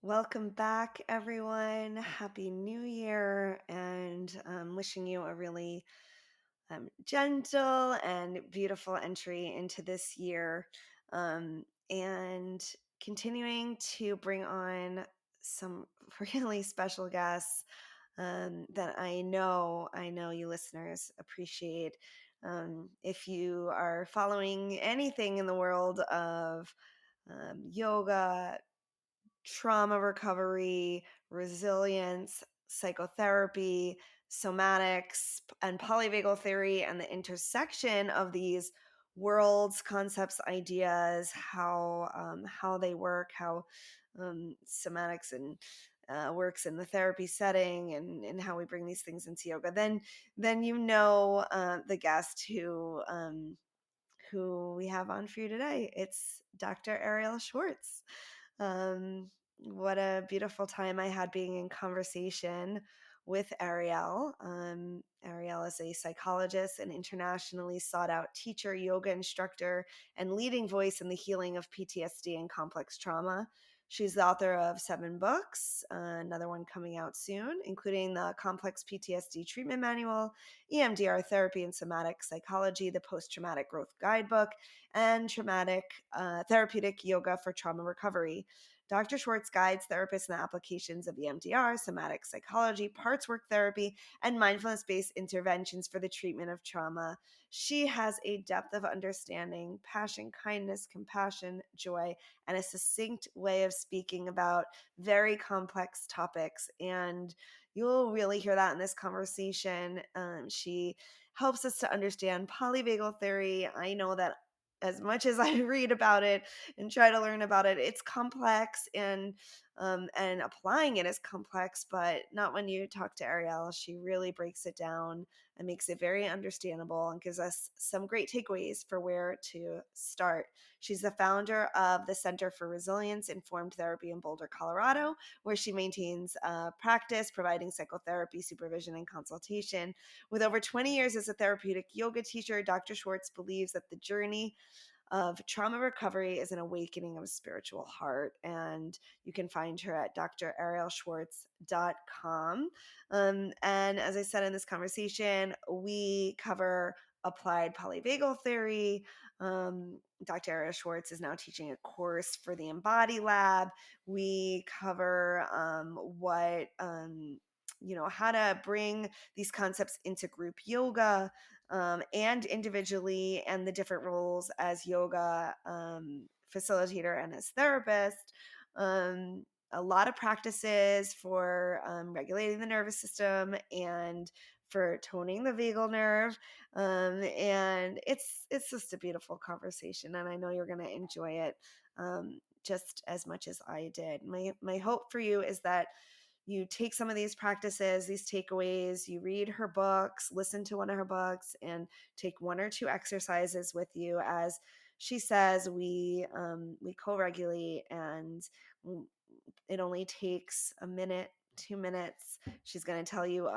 Welcome back, everyone. Happy New Year, and wishing you a really gentle and beautiful entry into this year, and continuing to bring on some really special guests that I know you listeners appreciate. If you are following anything in the world of yoga, trauma recovery, resilience, psychotherapy, somatics, and polyvagal theory, and the intersection of these worlds, concepts, ideas, how they work, how somatics and works in the therapy setting, and how we bring these things into yoga. Then the guest who we have on for you today. It's Dr. Arielle Schwartz. What a beautiful time I had being in conversation with Arielle. Arielle is a psychologist, an internationally sought out teacher, yoga instructor, and leading voice in the healing of PTSD and complex trauma. She's the author of 7 books, another one coming out soon, including the Complex PTSD Treatment Manual, EMDR Therapy and Somatic Psychology, the Post-Traumatic Growth Guidebook, and Therapeutic Yoga for Trauma Recovery. Dr. Schwartz guides therapists in the applications of EMDR, somatic psychology, parts work therapy, and mindfulness-based interventions for the treatment of trauma. She has a depth of understanding, passion, kindness, compassion, joy, and a succinct way of speaking about very complex topics. And you'll really hear that in this conversation. She helps us to understand polyvagal theory. I know that as much as I read about it and try to learn about it, it's complex, and applying it is complex, but not when you talk to Arielle. She really breaks it down and makes it very understandable and gives us some great takeaways for where to start. She's the founder of the Center for Resilience Informed Therapy in Boulder, Colorado, where she maintains practice providing psychotherapy, supervision, and consultation. With over 20 years as a therapeutic yoga teacher, Dr. Schwartz believes that the journey of trauma recovery is an awakening of a spiritual heart. And you can find her at drarielleschwartz.com. And as I said in this conversation, we cover applied polyvagal theory. Dr. Arielle Schwartz is now teaching a course for the Embody Lab. We cover how to bring these concepts into group yoga, and individually, and the different roles as yoga facilitator and as therapist. A lot of practices for regulating the nervous system and for toning the vagal nerve. And it's just a beautiful conversation, and I know you're going to enjoy it just as much as I did. My hope for you is that you take some of these practices, these takeaways, you read her books, listen to one of her books, and take 1 or 2 exercises with you. As she says, we co-regulate, and it only takes a minute, 2 minutes. She's going to tell you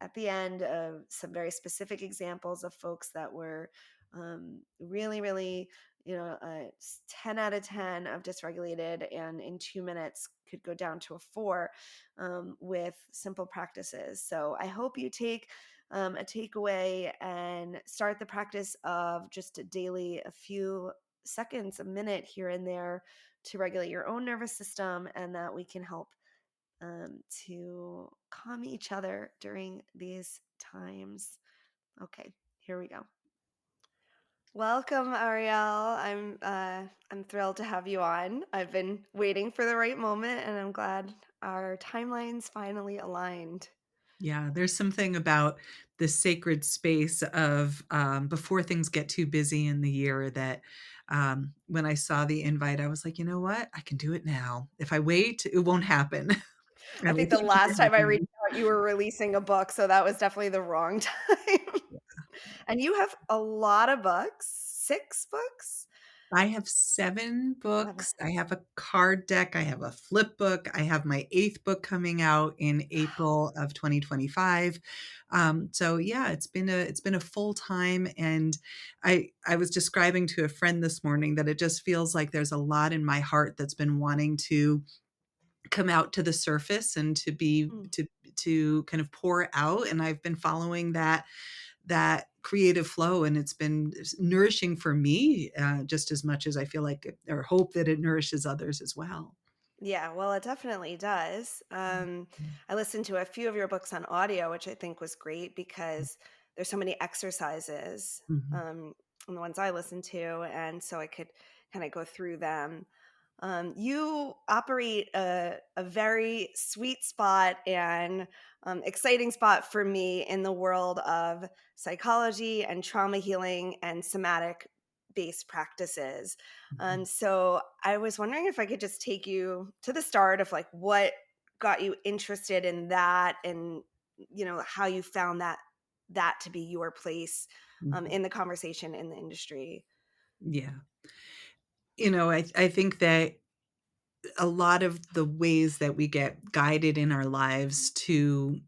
at the end of some very specific examples of folks that were really, really, 10 out of 10 of dysregulated, and in 2 minutes could go down to a 4 with simple practices. So I hope you take a takeaway and start the practice of just a few seconds, a minute here and there to regulate your own nervous system, and that we can help to calm each other during these times. Okay, here we go. Welcome, Arielle. I'm thrilled to have you on. I've been waiting for the right moment, and I'm glad our timelines finally aligned. Yeah, there's something about the sacred space of before things get too busy in the year that when I saw the invite, I was like, you know what? I can do it now. If I wait, it won't happen. I And I think the thank you for last time I having reached me. out, you were releasing a book, so that was definitely the wrong time. And you have a lot of books, 6 books? I have 7 Love it. books. I have a card deck. I have a flip book. I have my 8th book coming out in April of 2025. So yeah, it's been a full time, and I was describing to a friend this morning that it just feels like there's a lot in my heart that's been wanting to come out to the surface and Mm. to kind of pour out, and I've been following that creative flow, and it's been nourishing for me, just as much as I feel like or hope that it nourishes others as well. Yeah, well, it definitely does. Mhm. I listened to a few of your books on audio, which I think was great because there's so many exercises, Mhm. in the ones I listened to, and so I could kind of go through them. You operate a very sweet spot and exciting spot for me in the world of psychology and trauma healing and somatic based practices. Mhm. So I was wondering if I could just take you to the start of like what got you interested in that, and how you found that to be your place Mhm. in the conversation in the industry. Yeah. I think that a lot of the ways that we get guided in our lives to,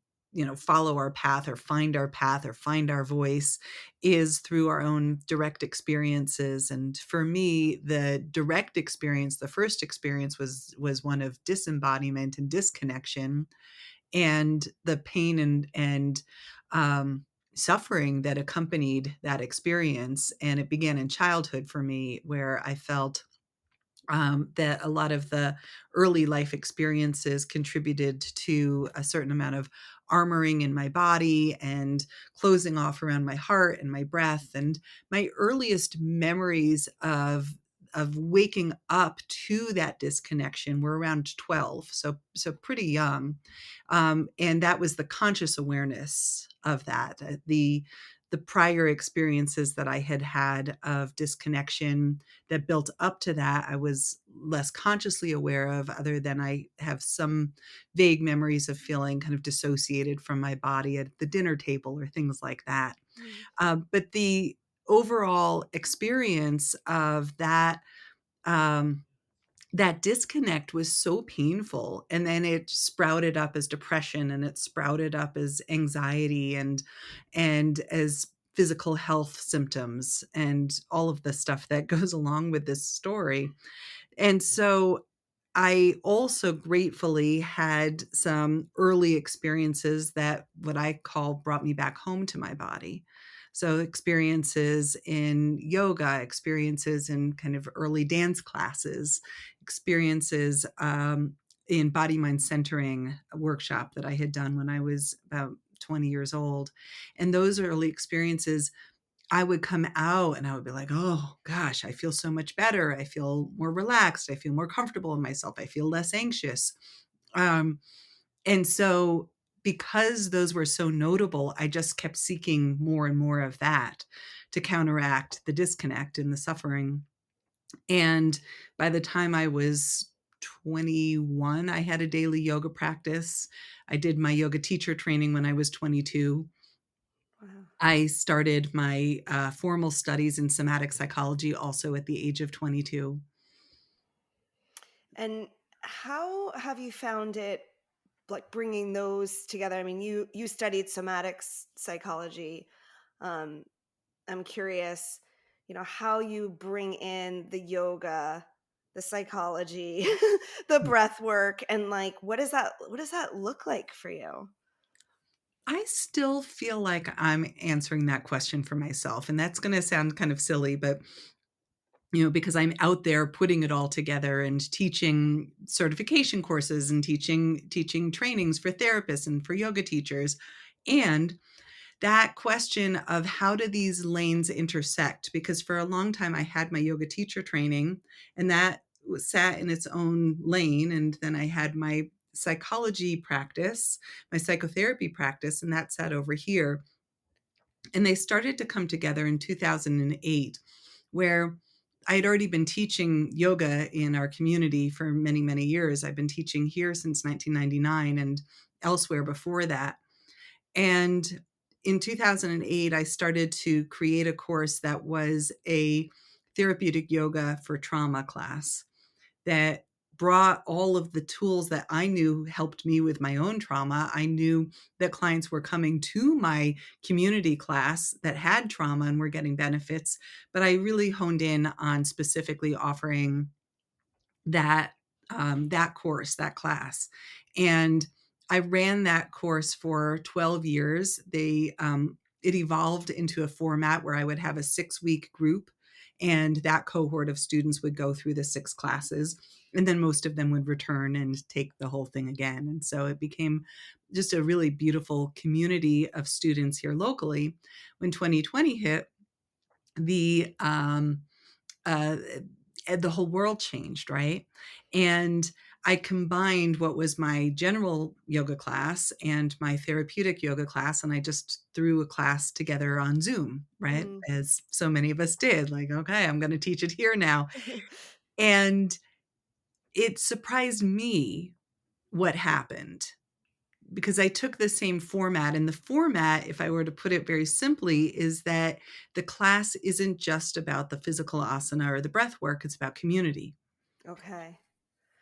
follow our path or find our voice is through our own direct experiences. And for me, the direct experience, the first experience was one of disembodiment and disconnection, and the pain and suffering that accompanied that experience. And it began in childhood for me, where I felt that a lot of the early life experiences contributed to a certain amount of armoring in my body and closing off around my heart and my breath. And my earliest memories of waking up to that disconnection were around 12, so pretty young, and that was the conscious awareness of that. The prior experiences that I had had of disconnection that built up to that, I was less consciously aware of, other than I have some vague memories of feeling kind of dissociated from my body at the dinner table or things like that. Mm. But the overall experience of um, that disconnect was so painful, and then it sprouted up as depression, and it sprouted up as anxiety, and as physical health symptoms, and all of the stuff that goes along with this story. And so I also gratefully had some early experiences that what I call brought me back home to my body. So experiences in yoga, experiences in kind of early dance classes, experiences in body mind centering, a workshop that I had done when I was about 20 years old. And those early experiences, I would come out and I would be like, "Oh gosh, I feel so much better. I feel more relaxed. I feel more comfortable in myself. I feel less anxious." Um, and so because those were so notable, I just kept seeking more and more of that to counteract the disconnect and the suffering. And by the time I was 21, I had a daily yoga practice. I did my yoga teacher training when I was 22. Wow. I started my, formal studies in somatic psychology also at the age of 22. And how have you found it, like bringing those together? I mean, you studied psychology. Um, I'm curious, how you bring in the yoga, the psychology, the breath work, and like, what does that look like for you? I still feel like I'm answering that question for myself, and that's gonna sound kind of silly, but, because I'm out there putting it all together and teaching certification courses and teaching trainings for therapists and for yoga teachers, and that question of how do these lanes intersect? Because for a long time I had my yoga teacher training, and that sat in its own lane. And then I had my psychology practice, my psychotherapy practice, and that sat over here. And they started to come together in 2008, where I had already been teaching yoga in our community for many, many years. I've been teaching here since 1999 and elsewhere before that. And in 2008, I started to create a course that was a therapeutic yoga for trauma class that brought all of the tools that I knew helped me with my own trauma. I knew that clients were coming to my community class that had trauma and were getting benefits, but I really honed in on specifically offering that that course, that class. And I ran that course for 12 years. It evolved into a format where I would have a 6-week group, and that cohort of students would go through the 6 classes. And then most of them would return and take the whole thing again. And so it became just a really beautiful community of students here locally. When 2020 hit, the uh, the whole world changed, right? And I combined what was my general yoga class and my therapeutic yoga class, and I just threw a class together on Zoom, right? Mm. As so many of us did, like, okay, I'm going to teach it here now. And it surprised me what happened because I took the same format. And the format, if I were to put it very simply, is that the class isn't just about the physical asana or the breath work, it's about community. Okay.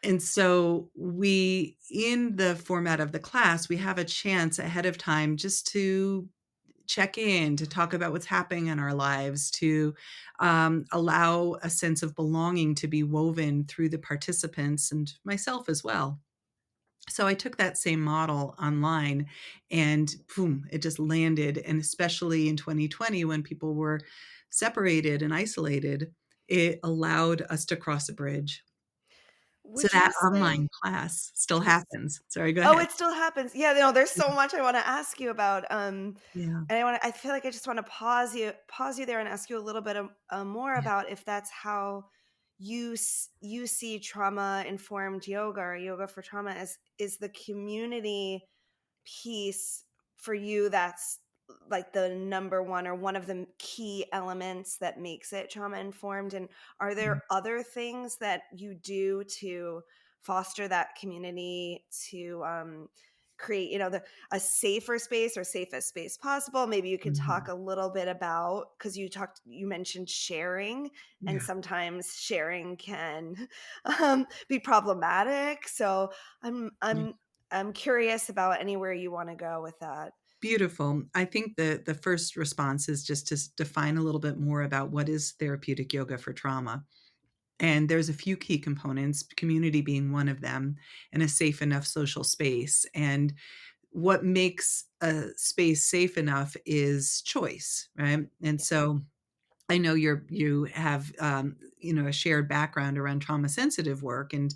And so in the format of the class, we have a chance ahead of time just to check in, to talk about what's happening in our lives, to allow a sense of belonging to be woven through the participants and myself as well. So I took that same model online and boom, it just landed. And especially in 2020, when people were separated and isolated, it allowed us to cross a bridge. So Would you that online say class still oops. happens. Sorry, go Oh, ahead. it still happens. Yeah, no, there's so much I wanna ask you about, Yeah, and I feel like I just wanna pause you there and ask you a little bit, more yeah, about if that's how you see trauma-informed yoga or yoga for trauma as is the community piece for you that's like the number one or one of the key elements that makes it trauma informed, and are yeah. there other things that you do to foster that community to create a safer space or safest space possible? Maybe you could talk Mhm. a little bit about, because you mentioned sharing, and Yeah, sometimes sharing can be problematic, so i'm yeah. i'm I'm curious about anywhere you wanna go with that. Beautiful. I think the first response is just to define a little bit more about what is therapeutic yoga for trauma. And there's a few key components, community being one of them, and a safe enough social space. And what makes a space safe enough is choice, right? And Yeah. so I know you have, a shared background around trauma sensitive work, and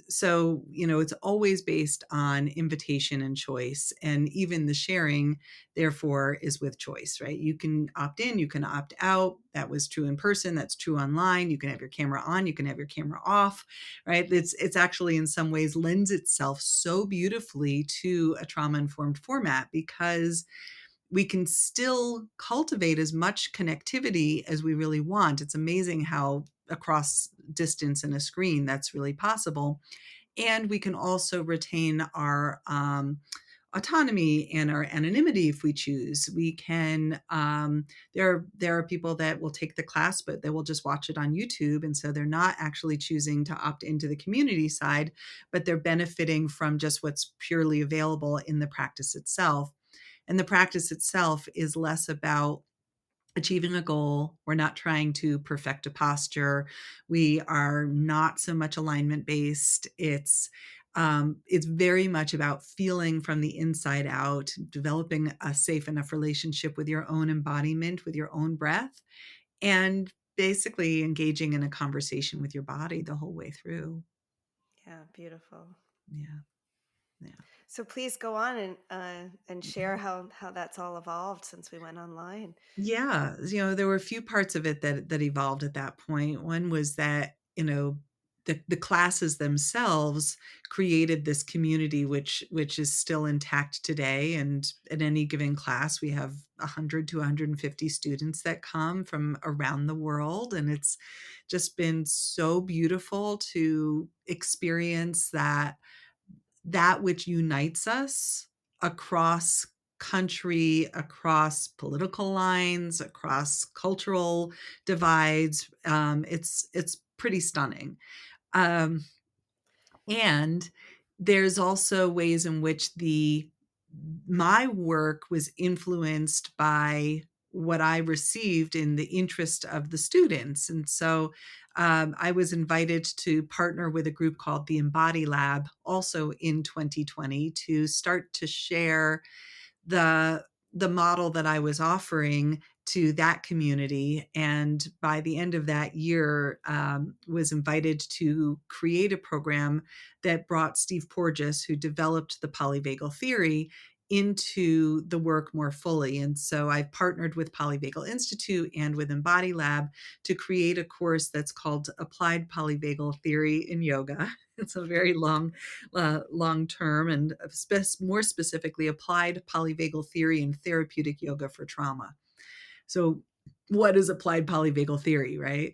so, it's always based on invitation and choice, and even the sharing, therefore, is with choice, right? You can opt in, you can opt out. That was true in person, that's true online. You can have your camera on, you can have your camera off, right? It's actually in some ways lends itself so beautifully to a trauma-informed format because we can still cultivate as much connectivity as we really want. It's amazing how across distance in a screen that's really possible. And we can also retain our autonomy and our anonymity if we choose. We can. There are people that will take the class, but they will just watch it on YouTube, and so they're not actually choosing to opt into the community side, but they're benefiting from just what's purely available in the practice itself. And the practice itself is less about achieving a goal. We're not trying to perfect a posture. We are not so much alignment based. It's very much about feeling from the inside out, developing a safe enough relationship with your own embodiment, with your own breath, and basically engaging in a conversation with your body the whole way through. Yeah, beautiful. Yeah, yeah. So please go on and share how that's all evolved since we went online. Yeah, there were a few parts of it that evolved at that point. One was that, the classes themselves created this community which is still intact today, and at any given class, we have 100 to 150 students that come from around the world, and it's just been so beautiful to experience that which unites us across country, across political lines, across cultural divides. It's pretty stunning. Um, and there's also ways in which the my work was influenced by what I received in the interest of the students. And so I was invited to partner with a group called the Embody Lab also in 2020 to start to share the the model that I was offering to that community. And by the end of that year, was invited to create a program that brought Steve Porges, who developed the polyvagal theory, into the work more fully. And so I've partnered with Polyvagal Institute and with Embody Lab to create a course that's called Applied Polyvagal Theory in Yoga. It's a very long term, and more specifically, applied polyvagal theory and therapeutic yoga for trauma. So, what is applied polyvagal theory, right?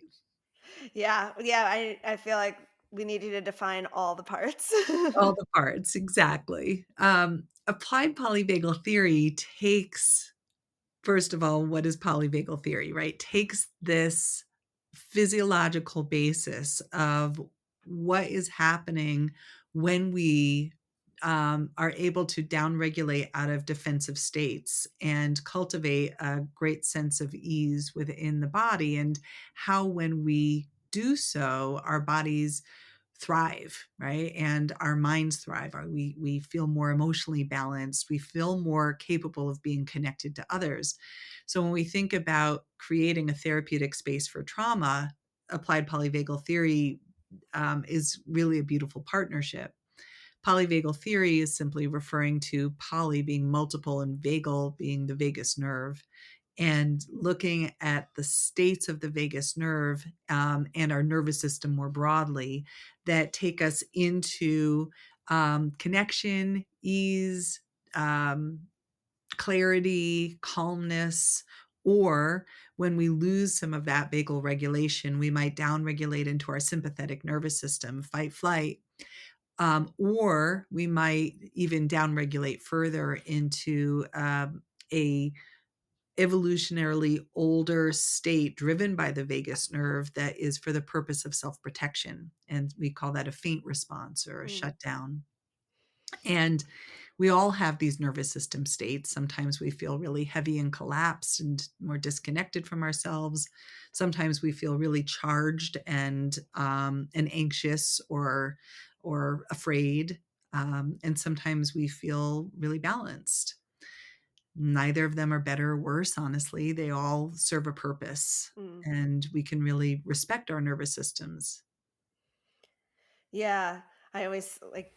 Yeah, yeah, I feel like we need you to define all the parts. All the parts, exactly. Applied polyvagal theory takes, first of all, what is polyvagal theory, right? Takes this physiological basis of what is happening when we are able to downregulate out of defensive states and cultivate a great sense of ease within the body, and how, when we do so, our bodies thrive, right? And our minds thrive. We feel more emotionally balanced. We feel more capable of being connected to others. So when we think about creating a therapeutic space for trauma, applied polyvagal theory is really a beautiful partnership. Polyvagal theory is simply referring to poly being multiple and vagal being the vagus nerve, and looking at the states of the vagus nerve, and our nervous system more broadly, that take us into connection, ease, um, clarity, calmness. Or when we lose some of that vagal regulation, we might downregulate into our sympathetic nervous system, fight, flight. Or we might even downregulate further into a evolutionarily older state driven by the vagus nerve that is for the purpose of self-protection. And we call that a faint response or a Mm, shutdown. And we all have these nervous system states. Sometimes we feel really heavy and collapsed and more disconnected from ourselves. Sometimes we feel really charged and anxious or afraid. And sometimes we feel really balanced. Neither of them are better or worse, honestly. They all serve a purpose, mm. and we can really respect our nervous systems. Yeah, I always like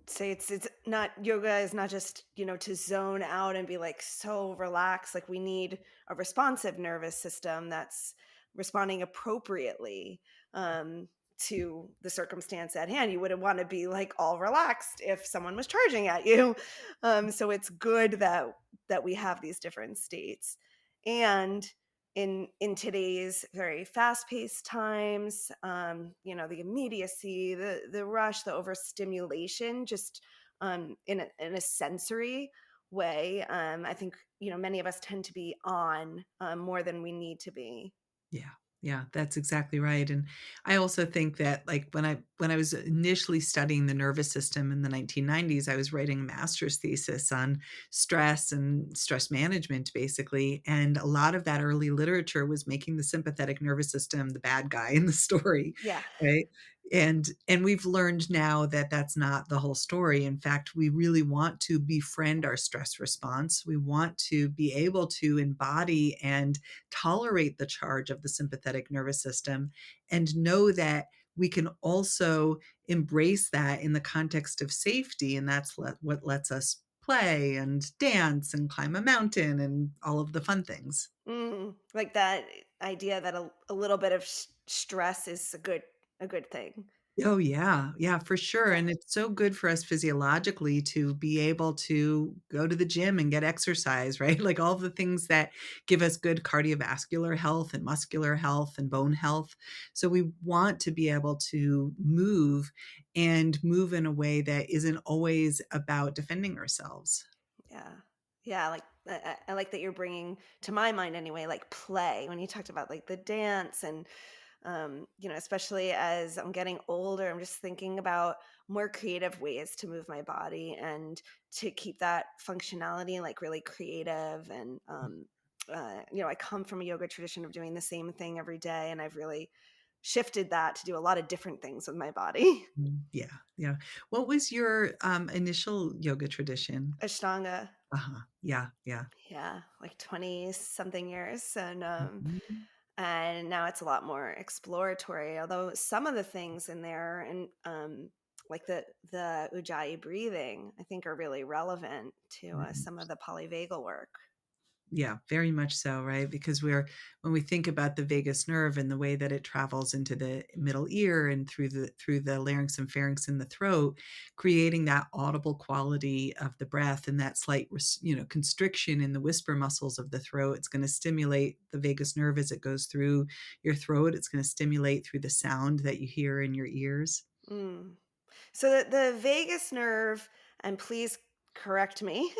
say it's not yoga is not just, to zone out and be like so relaxed. Like we need a responsive nervous system that's responding appropriately to the circumstance at hand. You wouldn't want to be like all relaxed if someone was charging at you. So it's good that we have these different states. And in today's very fast-paced times, the immediacy, the rush, the overstimulation, just in a sensory way, I think many of us tend to be on more than we need to be. Yeah. Yeah, that's exactly right. And I also think that, like, when I was initially studying the nervous system in the 1990s, I was writing a master's thesis on stress and stress management, basically. And a lot of that early literature was making the sympathetic nervous system the bad guy in the story, Yeah. right? And we've learned now that that's not the whole story. In fact, we really want to befriend our stress response. We want to be able to embody and tolerate the charge of the sympathetic nervous system, and know that we can also embrace that in the context of safety. And that's what lets us play and dance and climb a mountain and all of the fun things. Like that idea that a little bit of stress is a good thing. Oh, yeah. Yeah, for sure, Yeah. and it's so good for us physiologically to be able to go to the gym and get exercise, right? Like, all the things that give us good cardiovascular health and muscular health and bone health. So we want to be able to move, and move in a way that isn't always about defending ourselves. Yeah. Yeah, like I like that you're bringing to my mind anyway, like play when you talked about like the dance and especially as I'm getting older, I'm just thinking about more creative ways to move my body and to keep that functionality like really creative and I come from a yoga tradition of doing the same thing every day, and I've really shifted that to do a lot of different things with my body. Yeah, yeah. What was your, initial yoga tradition? Ashtanga, Uh-huh. Yeah, yeah. yeah, like 20 something years, Mhm. and now it's a lot more exploratory. Although some of the things in there, and like the ujjayi breathing, I think are really relevant to Mhm. some of the polyvagal work. Yeah, very much so, right? Because when we think about the vagus nerve and the way that it travels into the middle ear and through the larynx and pharynx in the throat, creating that audible quality of the breath and that slight, constriction in the whisper muscles of the throat, it's going to stimulate the vagus nerve as it goes through your throat. It's going to stimulate through the sound that you hear in your ears. Mm. So the vagus nerve, and please correct me,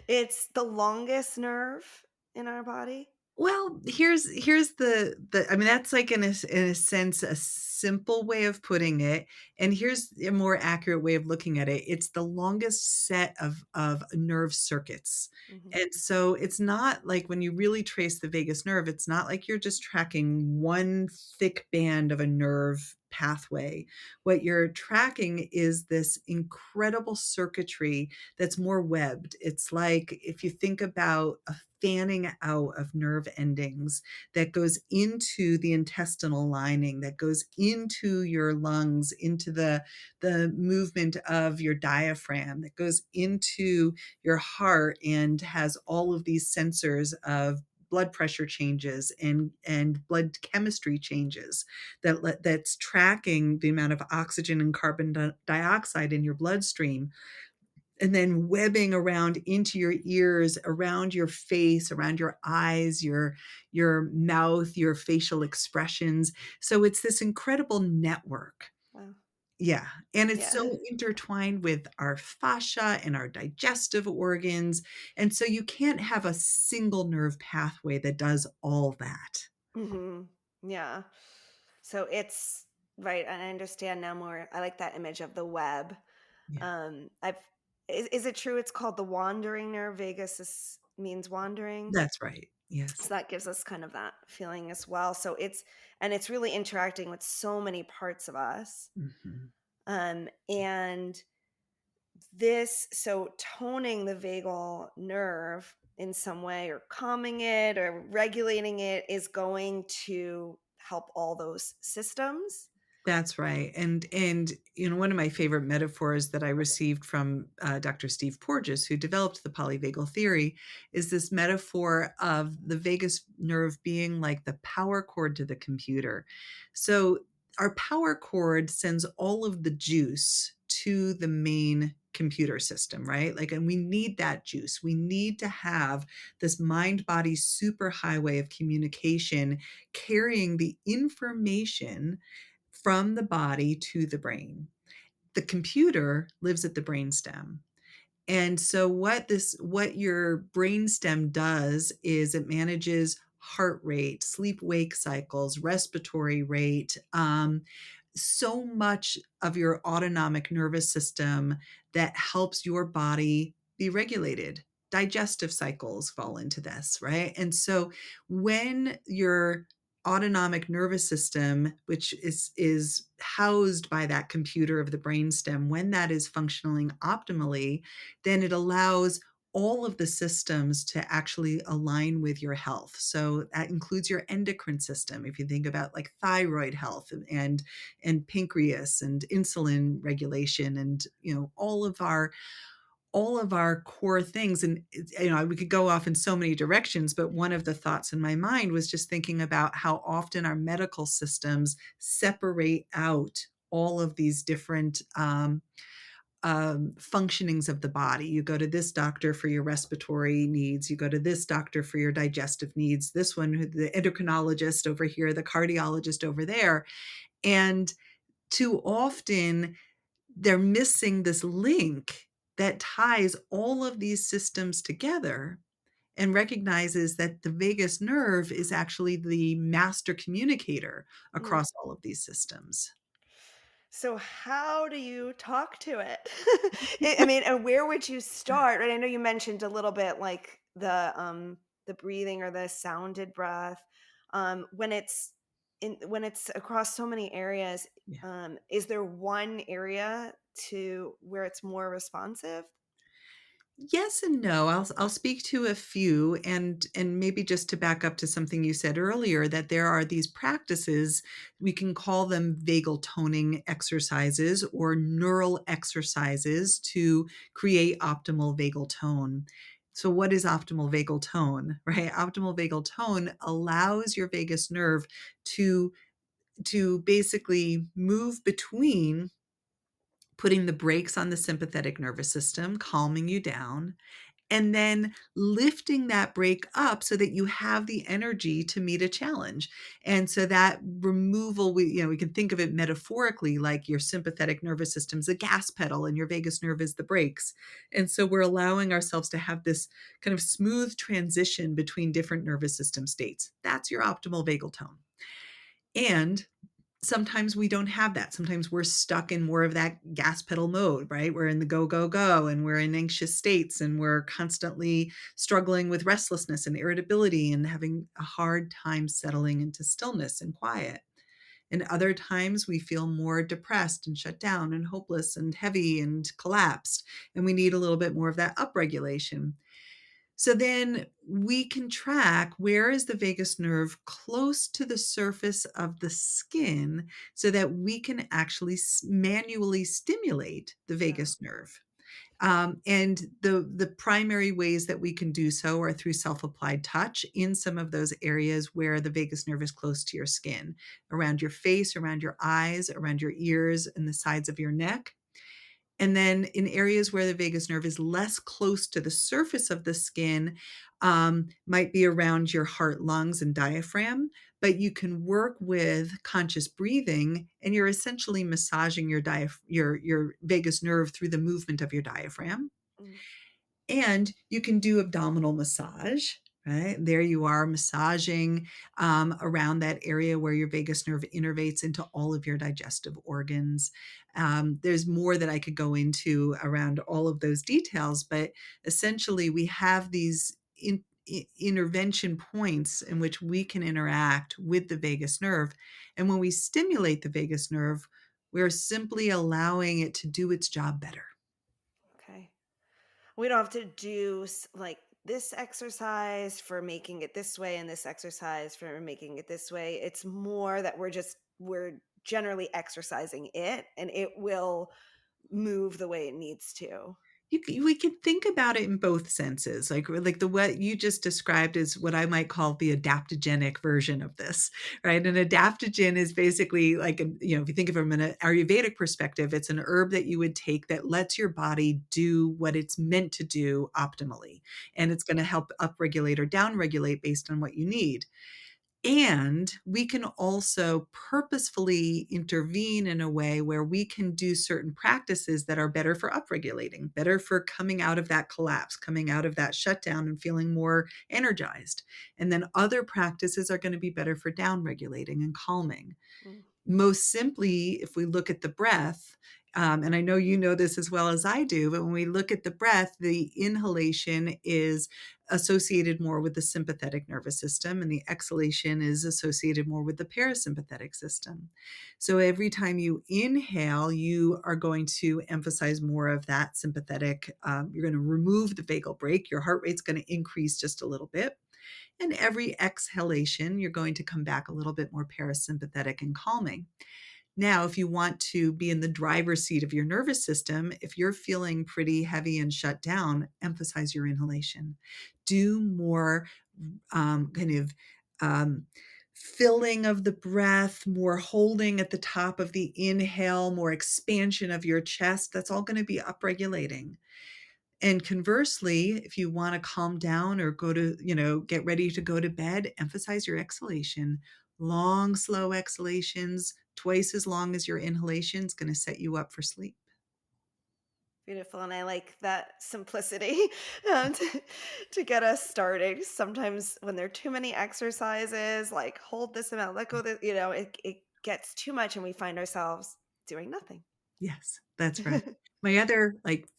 it's the longest nerve in our body. Well, here's the I mean, that's like in a sense a simple way of putting it, and here's a more accurate way of looking at it. It's the longest set of nerve circuits. Hmm. And so it's not like when you really trace the vagus nerve, it's not like you're just tracking one thick band of a nerve pathway. What you're tracking is this incredible circuitry that's more webbed. It's like if you think about a fanning out of nerve endings that goes into the intestinal lining, that goes into your lungs, into the movement of your diaphragm, that goes into your heart and has all of these sensors of blood pressure changes and blood chemistry changes that's tracking the amount of oxygen and carbon dioxide in your bloodstream, and then webbing around into your ears, around your face, around your eyes, your mouth, your facial expressions. So it's this incredible network. Wow. Yeah, and it's so Yeah. intertwined with our fascia and our digestive organs, and so you can't have a single nerve pathway that does all that. Hmm. Yeah. So it's right, and I understand now more. I like that image of the web. Yeah, I've is it true it's called the wandering nerve? Vagus means wandering. that's right. Yes. So that gives us kind of that feeling as well. So it's really interacting with so many parts of us. Mhm. And this, so toning the vagal nerve in some way, or calming it or regulating it, is going to help all those systems. That's right, and one of my favorite metaphors that I received from, Dr. Steve Porges, who developed the polyvagal theory, is this metaphor of the vagus nerve being like the power cord to the computer. So, our power cord sends all of the juice to the main computer system, right? Like, and we need that juice. We need to have this mind-body superhighway of communication carrying the information from the body to the brain. The computer lives at the brainstem. And so what your brainstem does is it manages heart rate, sleep wake cycles, respiratory rate, so much of your autonomic nervous system that helps your body be regulated. Digestive cycles fall into this, right? And so when your autonomic nervous system, which is housed by that computer of the brainstem, when that is functioning optimally, then it allows all of the systems to actually align with your health. So that includes your endocrine system. If you think about like thyroid health and pancreas and insulin regulation and all of our core things, and we could go off in so many directions, but one of the thoughts in my mind was just thinking about how often our medical systems separate out all of these different functionings of the body. You go to this doctor for your respiratory needs. You go to this doctor for your digestive needs. This one, the endocrinologist over here, the cardiologist over there. And too often, they're missing this link that ties all of these systems together and recognizes that the vagus nerve is actually the master communicator Mm. across all of these systems. So how do you talk to it? I mean, and where would you start? Right? I know you mentioned a little bit like the the breathing or the sounded breath, when it's across so many areas, Yeah. is there one area to where it's more responsive? Yes and no. I'll speak to a few, and maybe just to back up to something you said earlier, that there are these practices, we can call them vagal toning exercises or neural exercises to create optimal vagal tone. So what is optimal vagal tone, right? Optimal vagal tone allows your vagus nerve to basically move between putting the brakes on the sympathetic nervous system, calming you down, and then lifting that brake up so that you have the energy to meet a challenge. And so that removal, we can think of it metaphorically like your sympathetic nervous system's a gas pedal and your vagus nerve is the brakes. And so we're allowing ourselves to have this kind of smooth transition between different nervous system states. That's your optimal vagal tone. And sometimes we don't have that. Sometimes we're stuck in more of that gas pedal mode, right? We're in the go, go, go, and we're in anxious states, and we're constantly struggling with restlessness and irritability and having a hard time settling into stillness and quiet. And other times we feel more depressed and shut down and hopeless and heavy and collapsed, and we need a little bit more of that upregulation. So then we can track where is the vagus nerve close to the surface of the skin so that we can actually manually stimulate the Yeah. vagus nerve. And the primary ways that we can do so are through self-applied touch in some of those areas where the vagus nerve is close to your skin, around your face, around your eyes, around your ears, and the sides of your neck. And then in areas where the vagus nerve is less close to the surface of the skin, might be around your heart, lungs, and diaphragm, but you can work with conscious breathing, and you're essentially massaging your vagus nerve through the movement of your diaphragm. Mm. And you can do abdominal massage, right? There you are massaging around that area where your vagus nerve innervates into all of your digestive organs. There's more that I could go into around all of those details, but essentially, we have these intervention points in which we can interact with the vagus nerve. And when we stimulate the vagus nerve, we're simply allowing it to do its job better. Okay. We don't have to do like this exercise for making it this way and this exercise for making it this way. It's more that we're generally exercising it and it will move the way it needs to. We can think about it in both senses, like the what you just described is what I might call the adaptogenic version of this, right? An adaptogen is basically like, if you think of it from an Ayurvedic perspective, it's an herb that you would take that lets your body do what it's meant to do optimally, and it's gonna help upregulate or downregulate based on what you need. And we can also purposefully intervene in a way where we can do certain practices that are better for upregulating, better for coming out of that collapse, coming out of that shutdown and feeling more energized. And then other practices are going to be better for downregulating and calming. Mm. Most simply, if we look at the breath, and I know you know this as well as I do, but when we look at the breath, the inhalation is associated more with the sympathetic nervous system, and the exhalation is associated more with the parasympathetic system. So every time you inhale, you are going to emphasize more of that sympathetic. You're going to remove the vagal brake. Your heart rate's going to increase just a little bit. And every exhalation, you're going to come back a little bit more parasympathetic and calming. Now, if you want to be in the driver's seat of your nervous system, if you're feeling pretty heavy and shut down, emphasize your inhalation. Do more kind of um, filling of the breath, more holding at the top of the inhale, more expansion of your chest. That's all going to be upregulating. And conversely, if you wanna calm down or get ready to go to bed, emphasize your exhalation. Long, slow exhalations, twice as long as your inhalation is gonna set you up for sleep. Beautiful. And I like that simplicity to get us started. Sometimes when there are too many exercises, like hold this amount, let go this, it gets too much and we find ourselves doing nothing. Yes, that's right. My other,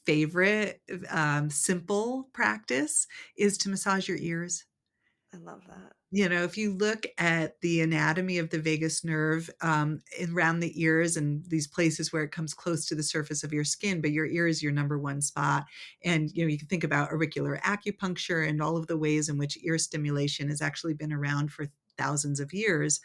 favorite, simple practice is to massage your ears. I love that. You know, if you look at the anatomy of the vagus nerve, around the ears and these places where it comes close to the surface of your skin, but your ear is your number one spot. And, you know, you can think about auricular acupuncture and all of the ways in which ear stimulation has actually been around for thousands of years,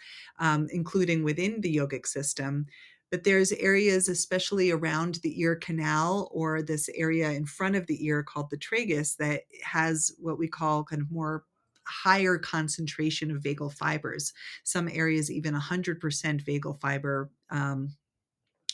including within the yogic system. But there's areas, especially around the ear canal or this area in front of the ear called the tragus, that has what we call kind of more higher concentration of vagal fibers. Some areas even 100% vagal fiber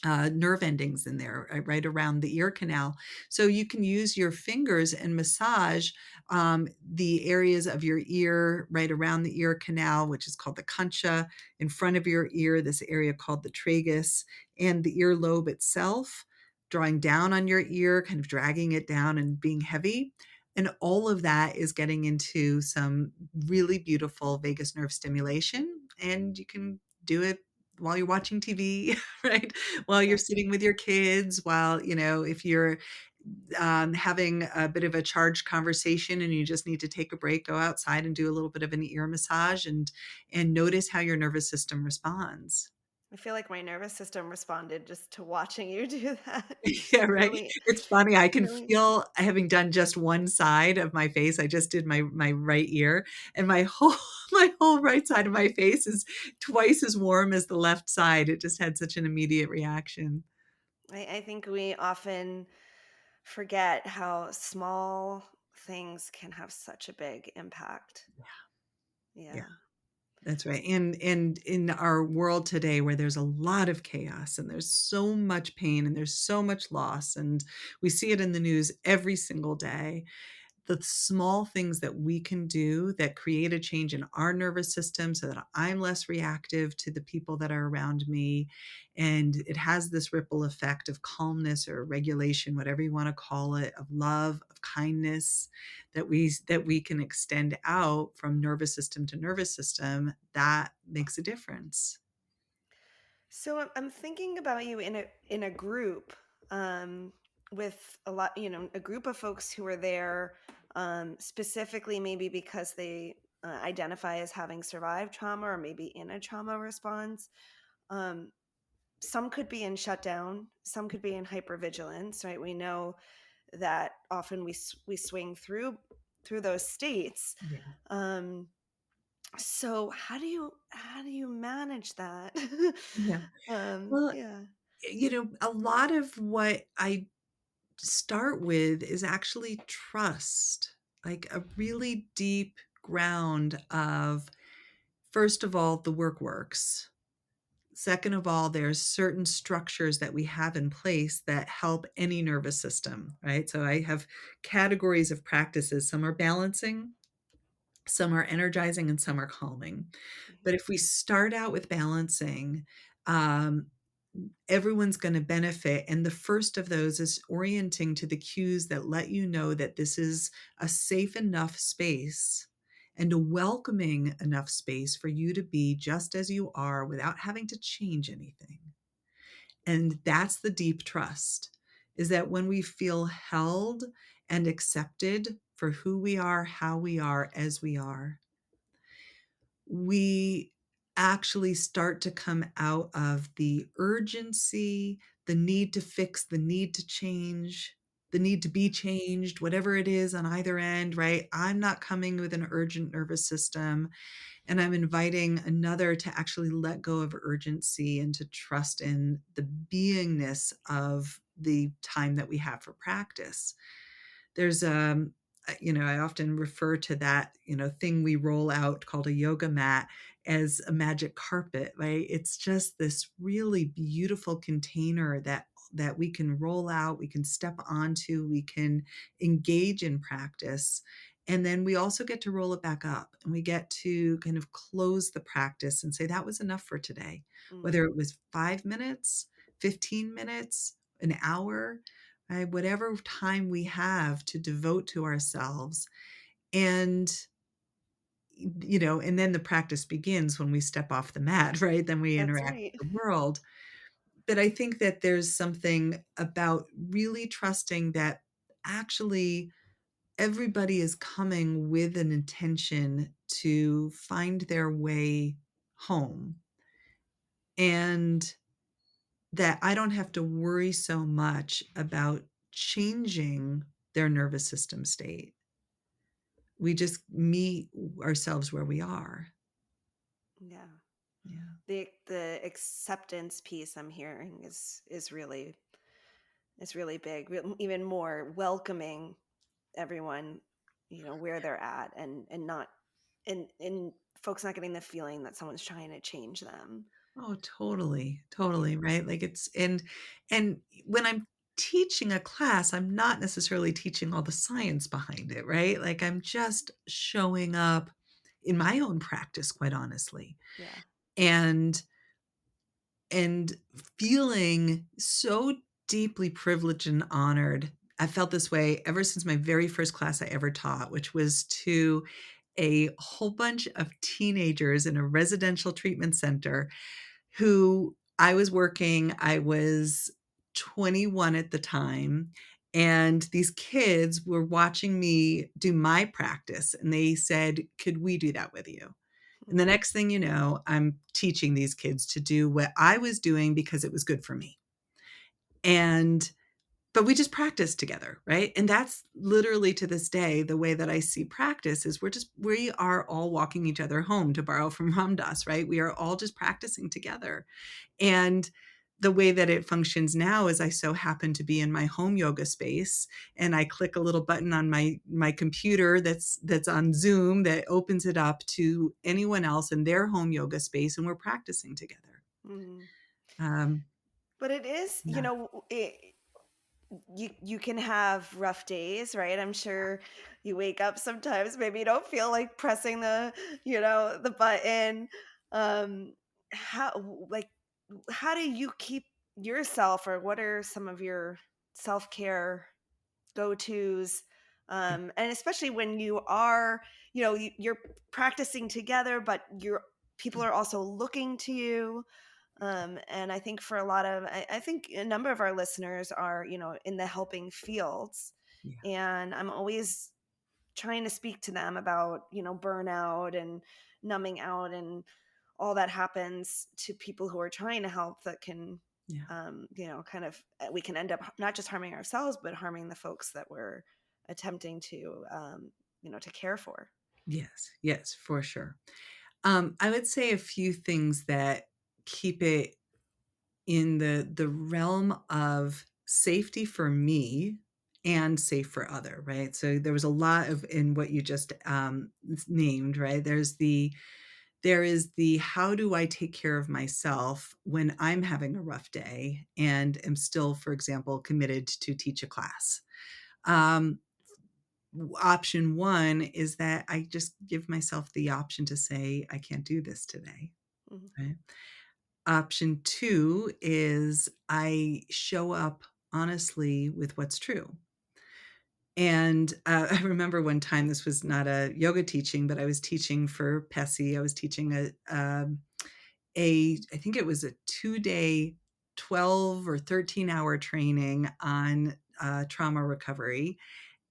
nerve endings in there, right around the ear canal. So you can use your fingers and massage the areas of your ear right around the ear canal, which is called the concha, in front of your ear, this area called the tragus, and the earlobe itself, drawing down on your ear, kind of dragging it down and being heavy. And all of that is getting into some really beautiful vagus nerve stimulation. And you can do it while you're watching TV, right? While you're Yes. sitting with your kids, while, you know, if you're having a bit of a charged conversation and you just need to take a break, go outside and do a little bit of an ear massage and notice how your nervous system responds. I feel like my nervous system responded just to watching you do that. Yeah, right. Really, It's funny, I can really. feel having done just one side of my face, I just did my right ear, and my whole my whole right side of my face is twice as warm as the left side. It just had such an immediate reaction. I think we often forget how small things can have such a big impact. Yeah. Yeah. That's right. And in our world today where there's a lot of chaos and there's so much pain and there's so much loss, and we see it in the news every single day, the small things that we can do that create a change in our nervous system so that I'm less reactive to the people that are around me. And it has this ripple effect of calmness or regulation, whatever you want to call it, of love, of kindness that we can extend out from nervous system to nervous system. That makes a difference. So I'm thinking about you in a group, um, with a lot, a group of folks who are there, specifically maybe because they identify as having survived trauma or maybe in a trauma response. Um, some could be in shutdown, some could be in hypervigilance, right? We know that often we swing through those states. Yeah. Um, so how do you manage that? Yeah. Well, Yeah. you know, a lot of what I start with is actually trust, like a really deep ground of, first of all, the work works. Second of all, there's certain structures that we have in place that help any nervous system, right? So I have categories of practices. Some are balancing, some are energizing, and some are calming. But if we start out with balancing, um, everyone's going to benefit. And the first of those is orienting to the cues that let you know that this is a safe enough space and a welcoming enough space for you to be just as you are without having to change anything. And that's the deep trust, is that when we feel held and accepted for who we are, how we are, as we are, we actually start to come out of the urgency, the need to fix, the need to change, the need to be changed, whatever it is on either end, right? I'm not coming with an urgent nervous system, and I'm inviting another to actually let go of urgency and to trust in the beingness of the time that we have for practice. There's you know, I often refer to that, you know, thing we roll out called a yoga mat as a magic carpet, right? It's just this really beautiful container that we can roll out, we can step onto, we can engage in practice. And then we also get to roll it back up and we get to kind of close the practice and say that was enough for today. Mm. Whether it was 5 minutes, 15 minutes, an hour, right? Whatever time we have to devote to ourselves. And, you know, and then the practice begins when we step off the mat, right? Then we That's interact right. with the world. But I think that there's something about really trusting that actually everybody is coming with an intention to find their way home, and that I don't have to worry so much about changing their nervous system state. We just meet ourselves where we are. Yeah. Yeah. The acceptance piece I'm hearing is really big. Even more welcoming everyone, where they're at, and not and folks not getting the feeling that someone's trying to change them. Oh, totally, Yeah. totally, right? Like, it's and when I'm teaching a class, I'm not necessarily teaching all the science behind it, right? Like, I'm just showing up in my own practice, quite honestly, Yeah. and and feeling so deeply privileged and honored. I felt this way ever since my very first class I ever taught, which was to a whole bunch of teenagers in a residential treatment center who I was 21 at the time, and these kids were watching me do my practice, and they said, "Could we do that with you?" And the Mhm. next thing you know, I'm teaching these kids to do what I was doing because it was good for me. And but we just practice together, right? And that's literally to this day, the way that I see practice is we are all walking each other home, to borrow from Ram Dass, right? We are all just practicing together. And the way that it functions now is I so happen to be in my home yoga space, and I click a little button on my computer that's on Zoom that opens it up to anyone else in their home yoga space, and we're practicing together. Mhm. Um, But it is, yeah, you can have rough days, right? I'm sure you wake up sometimes, maybe you don't feel like pressing the button. Um, like, how do you keep yourself, or what are some of your self-care go-tos? yeah, And especially when you are, you're practicing together, but people are also looking to you. And I think for a lot of, I think a number of our listeners are, in the helping fields. yeah, And I'm always trying to speak to them about, burnout and numbing out and all that happens to people who are trying to help, that can, yeah. kind of, we can end up not just harming ourselves, but harming the folks that we're attempting to, to care for. Yes, yes, for sure. I would say a few things that keep it in the realm of safety for me and safe for other, right? So there was a lot of in what you just named, right? There is the how do I take care of myself when I'm having a rough day and am still, for example, committed to teach a class. Um, Option one is that I just give myself the option to say, I can't do this today. Mhm. Right. Option two is I show up honestly with what's true. And I remember one time, this was not a yoga teaching, but I was teaching for PESI. I was teaching I think it was a 2-day, 12 or 13-hour training on trauma recovery,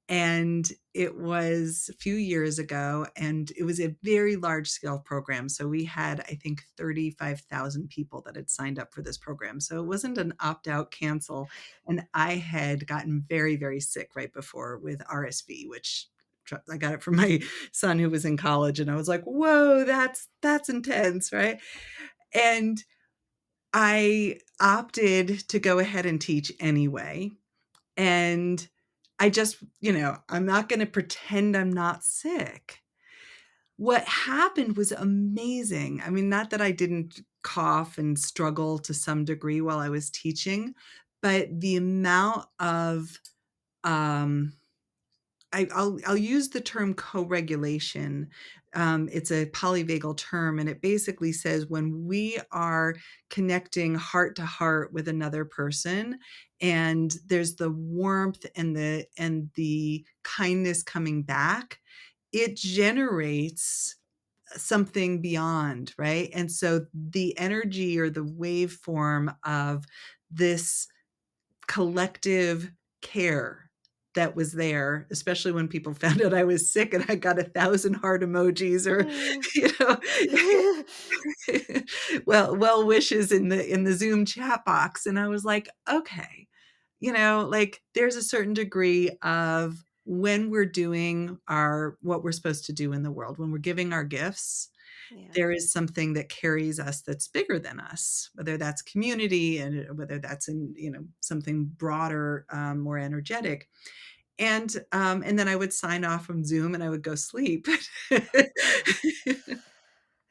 and it was a few years ago, and it was a very large scale program. So we had, I think, 35,000 people that had signed up for this program. So it wasn't an opt out cancel. And I had gotten very, very sick right before with RSV, which I got it from my son who was in college. And I was like, whoa, that's intense. Right. And I opted to go ahead and teach anyway. And I just, I'm not gonna pretend I'm not sick. What happened was amazing. I mean, not that I didn't cough and struggle to some degree while I was teaching, but the amount of, um I'll use the term co-regulation. It's a polyvagal term, and it basically says when we are connecting heart to heart with another person, and there's the warmth and the kindness coming back, it generates something beyond, right? And so the energy or the waveform of this collective care that was there, especially when people found out I was sick and I got 1,000 heart emojis or, Mm. you know, well wishes in the Zoom chat box, and I was like, "Okay." Like, there's a certain degree of when we're doing our what we're supposed to do in the world, when we're giving our gifts, Yeah. there is something that carries us that's bigger than us, whether that's community and whether that's in, something broader, more energetic. And then I would sign off from Zoom and I would go sleep.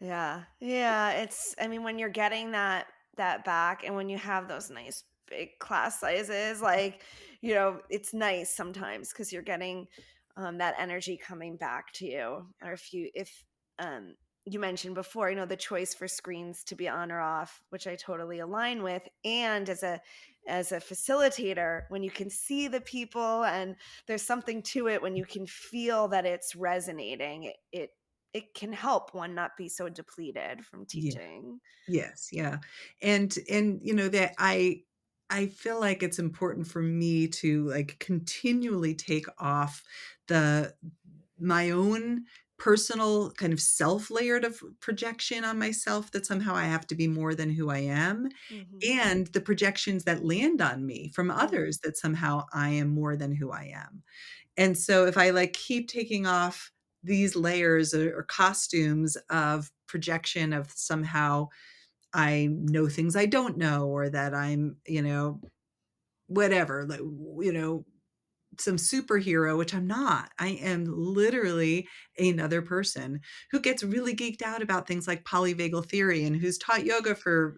Yeah. Yeah, it's I mean, when you're getting that back and when you have those nice big class sizes, like, it's nice sometimes because 'cause you're getting, that energy coming back to you. Or if, you mentioned before, the choice for screens to be on or off, which I totally align with, and as a facilitator, when you can see the people and there's something to it when you can feel that it's resonating, it can help one not be so depleted from Yeah. teaching. Yes, yeah. And that I feel like it's important for me to, like, continually take off the my own personal kind of self-layered of projection on myself that somehow I have to be more than who I am, Mhm. and the projections that land on me from Mm. others that somehow I am more than who I am. And so if I, like, keep taking off these layers or costumes of projection of somehow I know things I don't know, or that I'm, whatever, like, some superhero, which I'm not. I am literally another person who gets really geeked out about things like polyvagal theory and who's taught yoga for,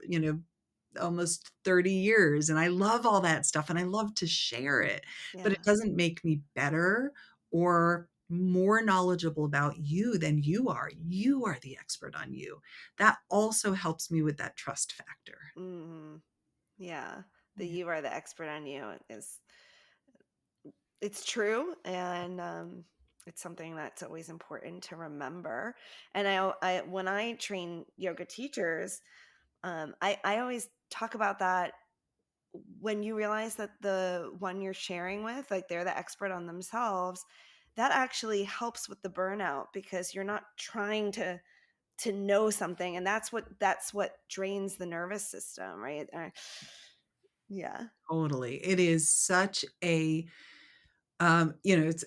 almost 30 years. And I love all that stuff and I love to share it, but it Yeah. doesn't make me better or more knowledgeable about you than you are. You are the expert on you. That also helps me with that trust factor. Mhm. Yeah. The Yeah. "you are the expert on you" is it's true, and, it's something that's always important to remember, and I when I train yoga teachers, I always talk about that when you realize that the one you're sharing with, like, they're the expert on themselves, that actually helps with the burnout because you're not trying to know something, and that's what drains the nervous system, right? Yeah. Totally. It is such a, it's,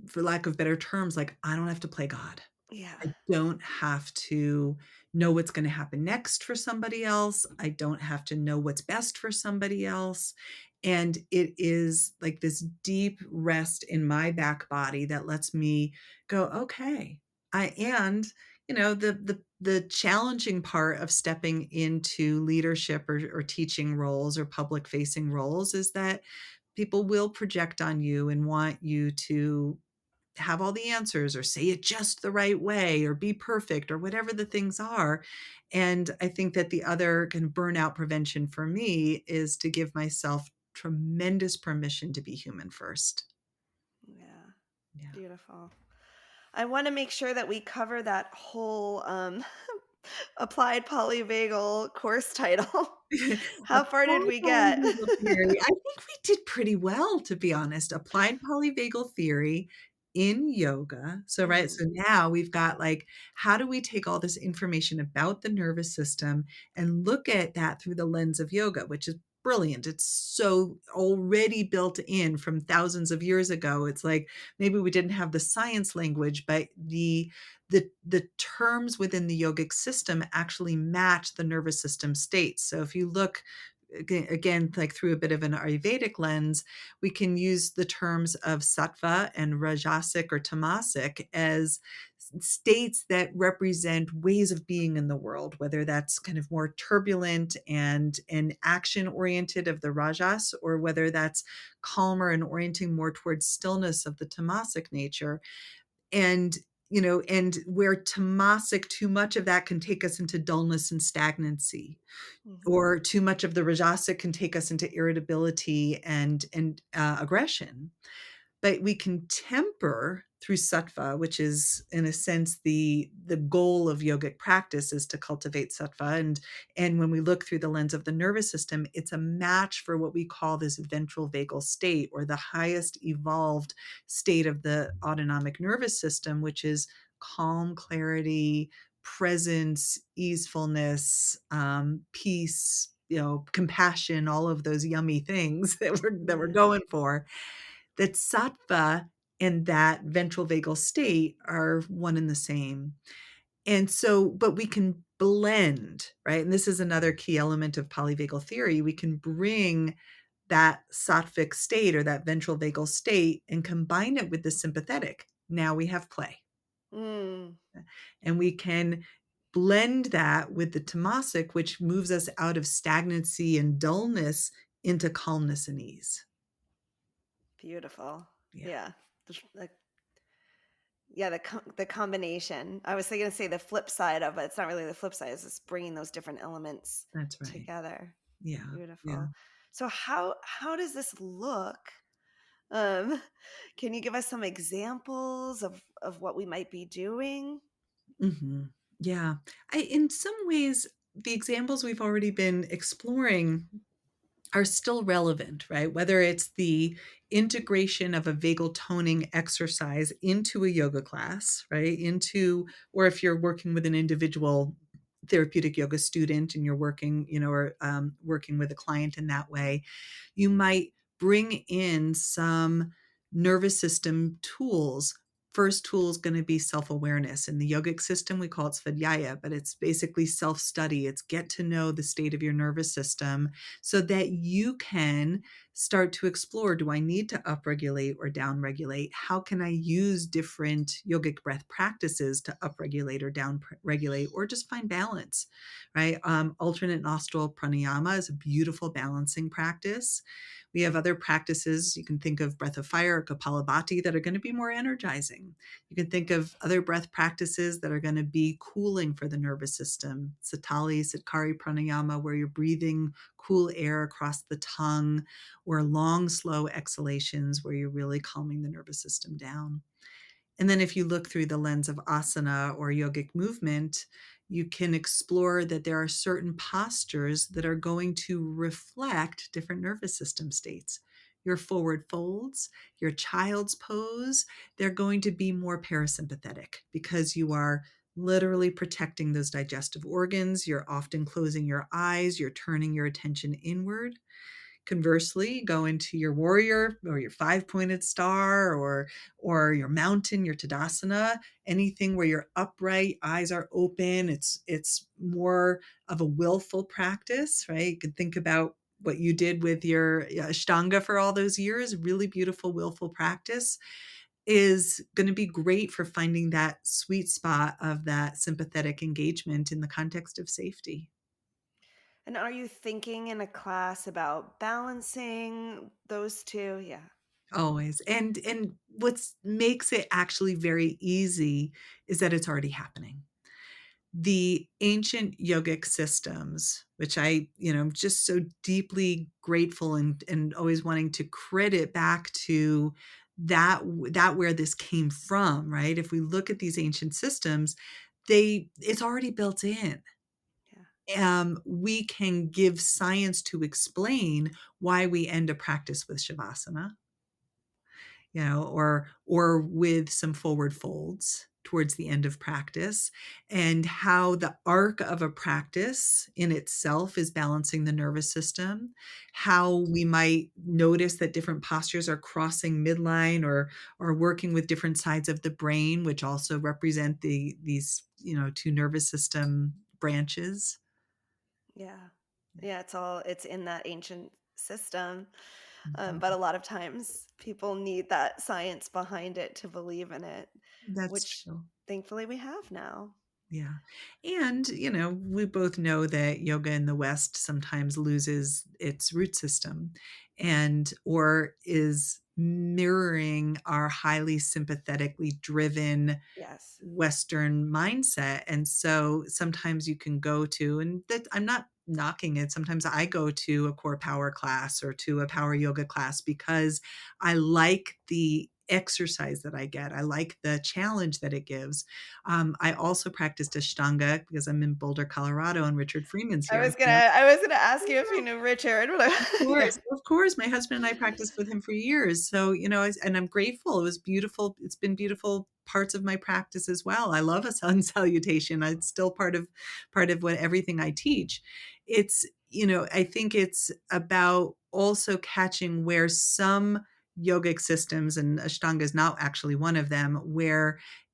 for lack of better terms, like, I don't have to play God. Yeah. I don't have to know what's gonna happen next for somebody else. I don't have to know what's best for somebody else. And it is like this deep rest in my back body that lets me go, "Okay." The challenging part of stepping into leadership or teaching roles or public facing roles is that people will project on you and want you to have all the answers or say it just the right way or be perfect or whatever the things are. And I think that the other kind of burnout prevention for me is to give myself tremendous permission to be human first. Yeah. Yeah. Beautiful. I want to make sure that we cover that whole applied polyvagal course title. How far did Applied we get? polyvagal theory, I think we did pretty well, to be honest. Applied polyvagal theory in yoga. So, right, Mhm. so now we've got, like, how do we take all this information about the nervous system and look at that through the lens of yoga, which is brilliant. It's so already built in from thousands of years ago. It's like maybe we didn't have the science language, but the terms within the yogic system actually match the nervous system states. So if you look again, like through a bit of an Ayurvedic lens, we can use the terms of sattva and rajasic or tamasic as states that represent ways of being in the world, whether that's kind of more turbulent and action oriented of the rajas, or whether that's calmer and orienting more towards stillness of the tamasic nature. And where tamasic, too much of that can take us into dullness and stagnancy, Mhm. or too much of the rajasic can take us into irritability and aggression. but we can temper through sattva, which is in a sense the goal of yogic practice is to cultivate sattva. And when we look through the lens of the nervous system, it's a match for what we call this ventral vagal state, or the highest evolved state of the autonomic nervous system, which is calm, clarity, presence, easefulness, peace, compassion, all of those yummy things that we're Yeah. going for. That sattva and that ventral vagal state are one and the same. And so, but we can blend, right? And this is another key element of polyvagal theory. We can bring that sattvic state or that ventral vagal state and combine it with the sympathetic. Now we have play. Mm, And we can blend that with the tamasic, which moves us out of stagnancy and dullness into calmness and ease. beautiful. Yeah, Yeah. Yeah, the combination. I was going to say the flip side of it. It's not really the flip side. It's just bringing those different elements that's right. together. Yeah, yeah. Beautiful. So how does this look? Um, can you give us some examples of what we might be doing? Mhm. Yeah. In some ways, the examples we've already been exploring are still relevant, right? Whether it's the integration of a vagal toning exercise into a yoga class, right? Or if you're working with an individual therapeutic yoga student and you're working, or working with a client in that way, you might bring in some nervous system tools. First tool is going to be self-awareness. In the yogic system, we call it svadhyaya, but it's basically self-study. It's get to know the state of your nervous system so that you can start to explore, do I need to upregulate or downregulate? How can I use different yogic breath practices to upregulate or downregulate, or just find balance, right? Alternate nostril pranayama is a beautiful balancing practice. We have other practices. You can think of breath of fire or Kapalabhati that are going to be more energizing. You can think of other breath practices that are going to be cooling for the nervous system. Satali, Sitkari Pranayama, where you're breathing cool air across the tongue, or long, slow exhalations where you're really calming the nervous system down. And then if you look through the lens of asana or yogic movement, you can explore that there are certain postures that are going to reflect different nervous system states. Your forward folds, your child's pose, they're going to be more parasympathetic because you are literally protecting those digestive organs. You're often closing your eyes, you're turning your attention inward. Conversely, go into your warrior or your five-pointed star, or your mountain, your Tadasana, anything where you're upright, eyes are open. It's more of a willful practice, right? You could think about what you did with your Ashtanga for all those years. Really beautiful, willful practice is going to be great for finding that sweet spot of that sympathetic engagement in the context of safety. And are you thinking in a class about balancing those two? Yeah. Always. And what's makes it actually very easy is that it's already happening. The ancient yogic systems, which I'm just so deeply grateful and always wanting to credit back to that where this came from, right? If we look at these ancient systems, it's already built in. Yeah. We can give science to explain why we end a practice with shavasana, or with some forward folds towards the end of practice, and how the arc of a practice in itself is balancing the nervous system, how we might notice that different postures are crossing midline or working with different sides of the brain, which also represent these two nervous system branches. Yeah. Yeah, it's in that ancient system. But Mhm. a lot of times people need that science behind it to believe in it, That's which true. thankfully we have now. Yeah. And, we both know that yoga in the West sometimes loses its root system or is mirroring our highly sympathetically driven Yes. Western mindset. And so sometimes you can go to, and that I'm not knocking it. Sometimes I go to a core power class or to a power yoga class because I like the exercise that I get. I like the challenge that it gives. I also practiced Ashtanga because I'm in Boulder, Colorado, and Richard Freeman's here. So I was gonna ask you if you knew Richard. Yeah. of course, my husband and I practiced with him for years. So, and I'm grateful. It was beautiful. It's been beautiful parts of my practice as well. I love a sun salutation. It's still part of what everything I teach. It's, I think it's about also catching where some yogic systems, and Ashtanga is not actually one of them,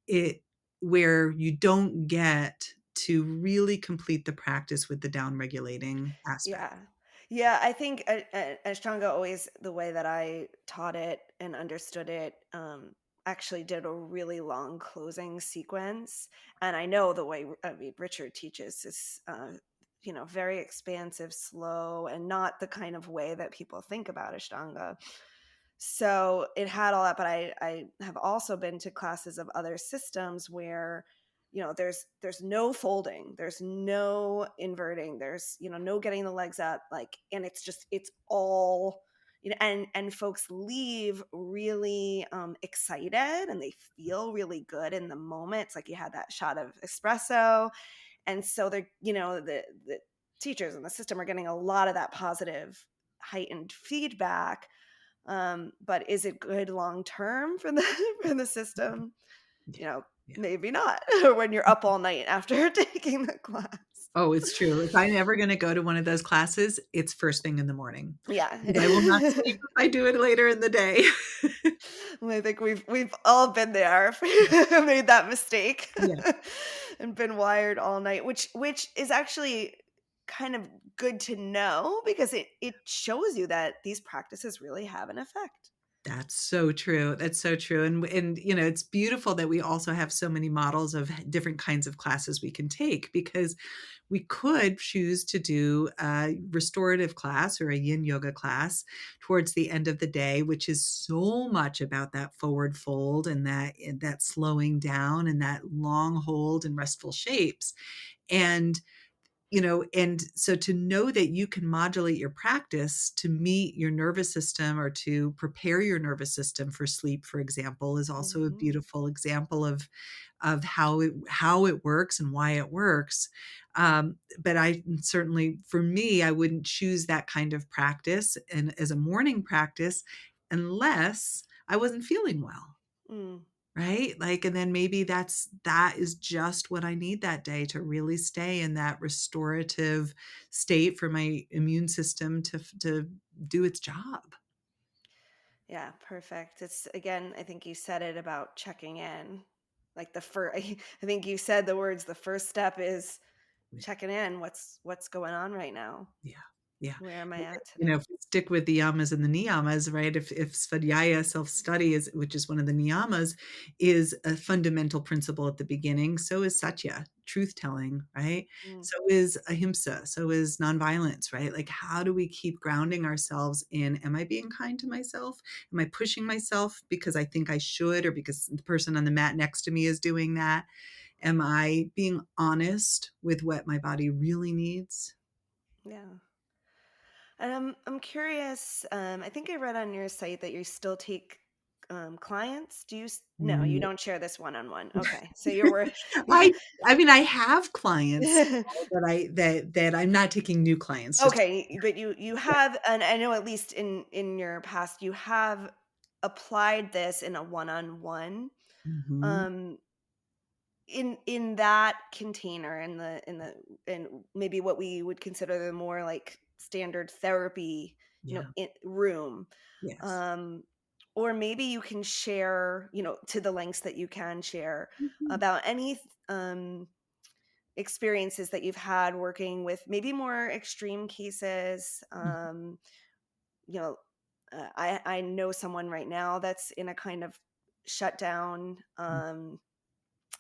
it where you don't get to really complete the practice with the down regulating aspect. Yeah. Yeah, I think Ashtanga always, the way that I taught it and understood it, actually did a really long closing sequence. And I know the way, I mean, Richard teaches is, very expansive, slow, and not the kind of way that people think about Ashtanga. So it had all that, but I have also been to classes of other systems where, there's no folding, there's no inverting, there's, no getting the legs up, like, and it's all, and folks leave really excited, and they feel really good in the moment. It's like you had that shot of espresso, and so they're, the teachers in the system are getting a lot of that positive heightened feedback. But is it good long term for the for the system? Yeah, You know, yeah. maybe not when you're up all night after taking the class. Oh, it's true. If I'm ever gonna go to one of those classes, it's first thing in the morning, Yeah. because I will not sleep if I do it later in the day. Well, I think we've all been there, made that mistake, Yeah, and been wired all night, which is actually kind of good to know, because it shows you that these practices really have an effect. that's so true. That's so true, and, it's beautiful that we also have so many models of different kinds of classes we can take, because we could choose to do a restorative class or a yin yoga class towards the end of the day, which is so much about that forward fold and that slowing down and that long hold and restful shapes. And and so to know that you can modulate your practice to meet your nervous system or to prepare your nervous system for sleep, for example, is also a Mhm. beautiful example of how it works and why it works. But I certainly, for me, I wouldn't choose that kind of practice and as a morning practice unless I wasn't feeling well. Mm. Right? Like, and then maybe that is just what I need that day to really stay in that restorative state for my immune system to do its job. Yeah, perfect. It's, again, I think you said it about checking in. Like the first, I think you said the words. The first step is Yeah. checking in. What's going on right now? Yeah. Yeah. Where am I And at if today? we stick with the yamas and the niyamas, right? If Svadhyaya self-study is, which is one of the niyamas, is a fundamental principle at the beginning, so is satya, truth telling, right? Mm, So is ahimsa, so is nonviolence, right? Like, how do we keep grounding ourselves in, am I being kind to myself? Am I pushing myself because I think I should, or because the person on the mat next to me is doing that? Am I being honest with what my body really needs? yeah. And I'm curious. I think I read on your site that you still take clients. No, you No. don't share this one on one. Okay, so you're worth. I I mean, I have clients that I'm not taking new clients, just Okay, but you yeah. have, and I know at least in your past, you have applied this in a one-on-one. Mhm. Um, in that container, in maybe what we would consider the more like standard therapy, Yeah. room. Yes. Um, or maybe you can share, to the lengths that you can share, Mhm. about any experiences that you've had working with maybe more extreme cases. Mhm. You know, I know someone right now that's in a kind of shutdown. Mm.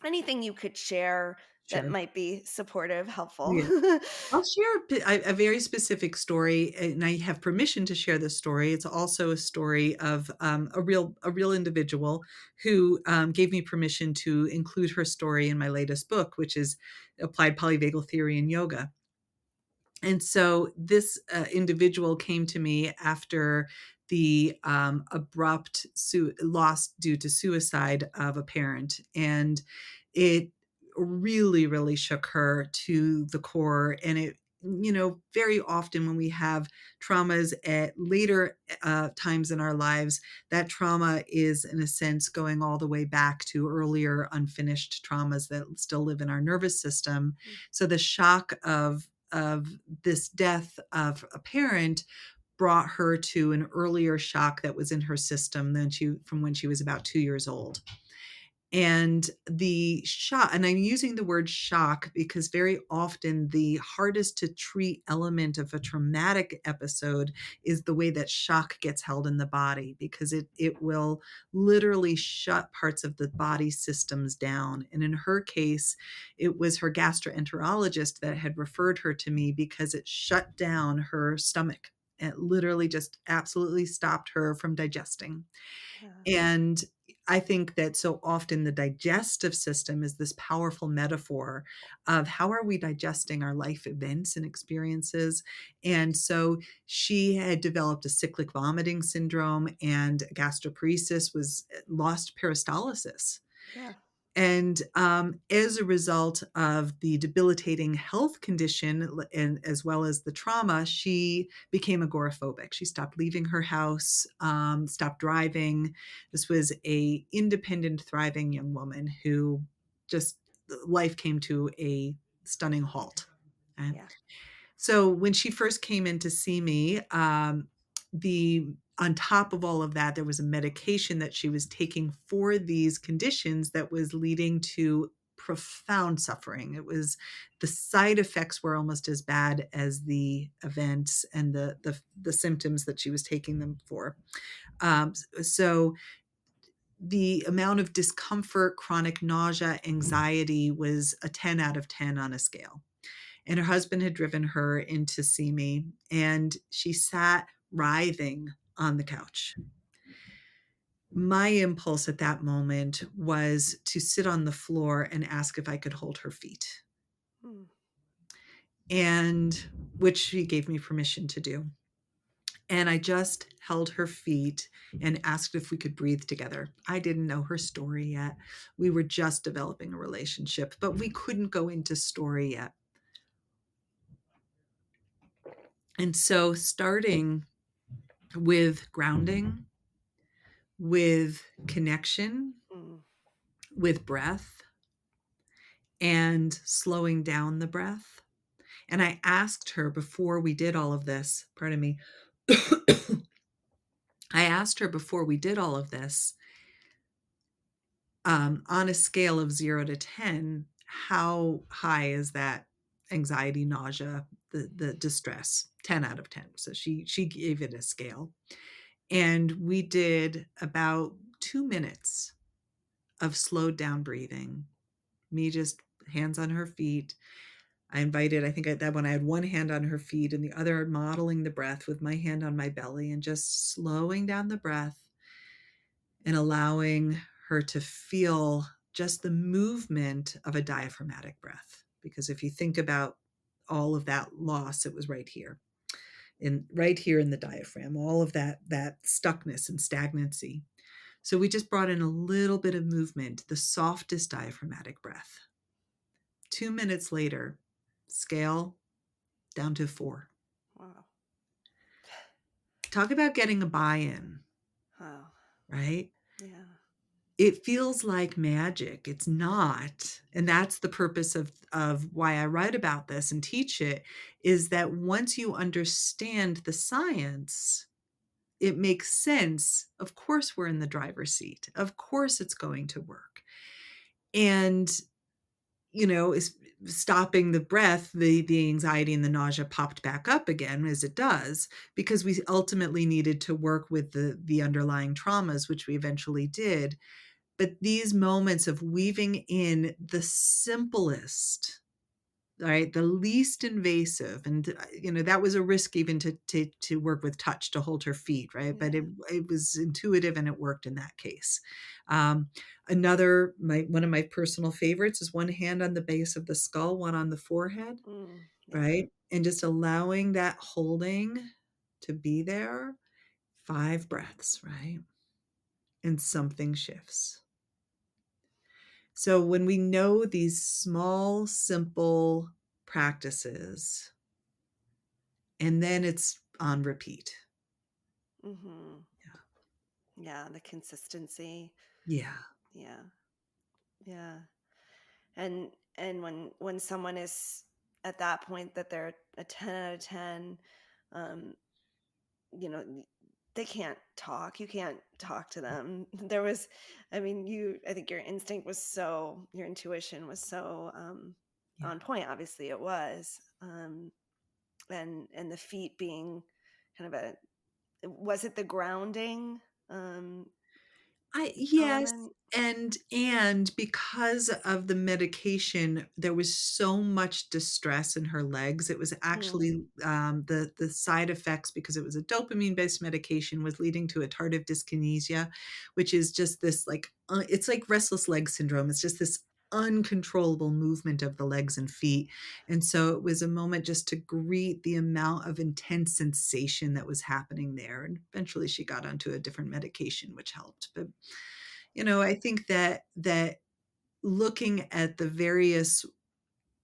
Anything you could share that Sure. might be supportive, helpful. Yeah. I'll share a very specific story, and I have permission to share this story. It's also a story of, a real individual who, gave me permission to include her story in my latest book, which is Applied Polyvagal Theory in Yoga. And so this individual came to me after the abrupt loss due to suicide of a parent. And it really, really shook her to the core. And it, very often when we have traumas at later times in our lives, that trauma is, in a sense, going all the way back to earlier unfinished traumas that still live in our nervous system. Mm. So the shock of this death of a parent brought her to an earlier shock that was in her system than from when she was about 2 years old. And the shock, and I'm using the word shock because very often the hardest to treat element of a traumatic episode is the way that shock gets held in the body, because it will literally shut parts of the body systems down. And in her case, it was her gastroenterologist that had referred her to me because it shut down her stomach. It literally just absolutely stopped her from digesting. Yeah. And I think that so often the digestive system is this powerful metaphor of how are we digesting our life events and experiences. And so she had developed a cyclic vomiting syndrome, and gastroparesis was lost peristalsis. Yeah. And as a result of the debilitating health condition and as well as the trauma, she became agoraphobic. She stopped leaving her house, stopped driving. This was a independent, thriving young woman who just life came to a stunning halt. Okay? Yeah. So when she first came in to see me, the on top of all of that, there was a medication that she was taking for these conditions that was leading to profound suffering. It was the side effects were almost as bad as the events and the symptoms that she was taking them for. So the amount of discomfort, chronic nausea, anxiety was a 10 out of 10 on a scale. And her husband had driven her in to see me, and she sat writhing on the couch. My impulse at that moment was to sit on the floor and ask if I could hold her feet, Mm. and which she gave me permission to do. And I just held her feet and asked if we could breathe together. I didn't know her story yet. We were just developing a relationship, but we couldn't go into story yet. And so, starting with grounding, with connection, Mm. with breath, and slowing down the breath. And I asked her before we did all of this, pardon me, I asked her before we did all of this, on a scale of 0 to 10, how high is that anxiety, nausea, the distress? 10 out of 10. So she gave it a scale. And we did about 2 minutes of slowed down breathing, me just hands on her feet. I think that when I had one hand on her feet and the other modeling the breath with my hand on my belly and just slowing down the breath and allowing her to feel just the movement of a diaphragmatic breath. Because if you think about all of that loss, it was right here in the diaphragm, all of that stuckness and stagnancy. So we just brought in a little bit of movement, the softest diaphragmatic breath. 2 minutes later, scale down to 4. Wow. Talk about getting a buy-in, Wow. right? Yeah. It feels like magic. It's not. And that's the purpose of why I write about this and teach it, is that once you understand the science, it makes sense. Of course, we're in the driver's seat. Of course, it's going to work. And is stopping the breath, the anxiety and the nausea popped back up again, as it does, because we ultimately needed to work with the underlying traumas, which we eventually did. But these moments of weaving in the simplest right? The least invasive, and, that was a risk even to work with touch, to hold her feet, right? But Yeah. it was intuitive and it worked in that case. Um, another my one of my personal favorites is one hand on the base of the skull, one on the forehead, Yeah. right? And just allowing that holding to be there, 5 breaths, right? And something shifts. So when we know these small, simple practices, and then it's on repeat. Hmm. Yeah. Yeah. The consistency. Yeah. Yeah. Yeah. And when someone is at that point that they're a 10 out of 10, um, you know, they can't talk. You can't talk to them. There was, I mean, I think your intuition was so Yeah. on point. Obviously, it was, and the feet being kind of was it the grounding um, I yes, element? and because of the medication, there was so much distress in her legs. It was Mm, actually, the side effects, because it was a dopamine-based medication, was leading to a tardive dyskinesia, which is just this, like, it's like restless leg syndrome. It's just this uncontrollable movement of the legs and feet, and so it was a moment just to greet the amount of intense sensation that was happening there, and eventually she got onto a different medication, which helped, but I think that looking at the various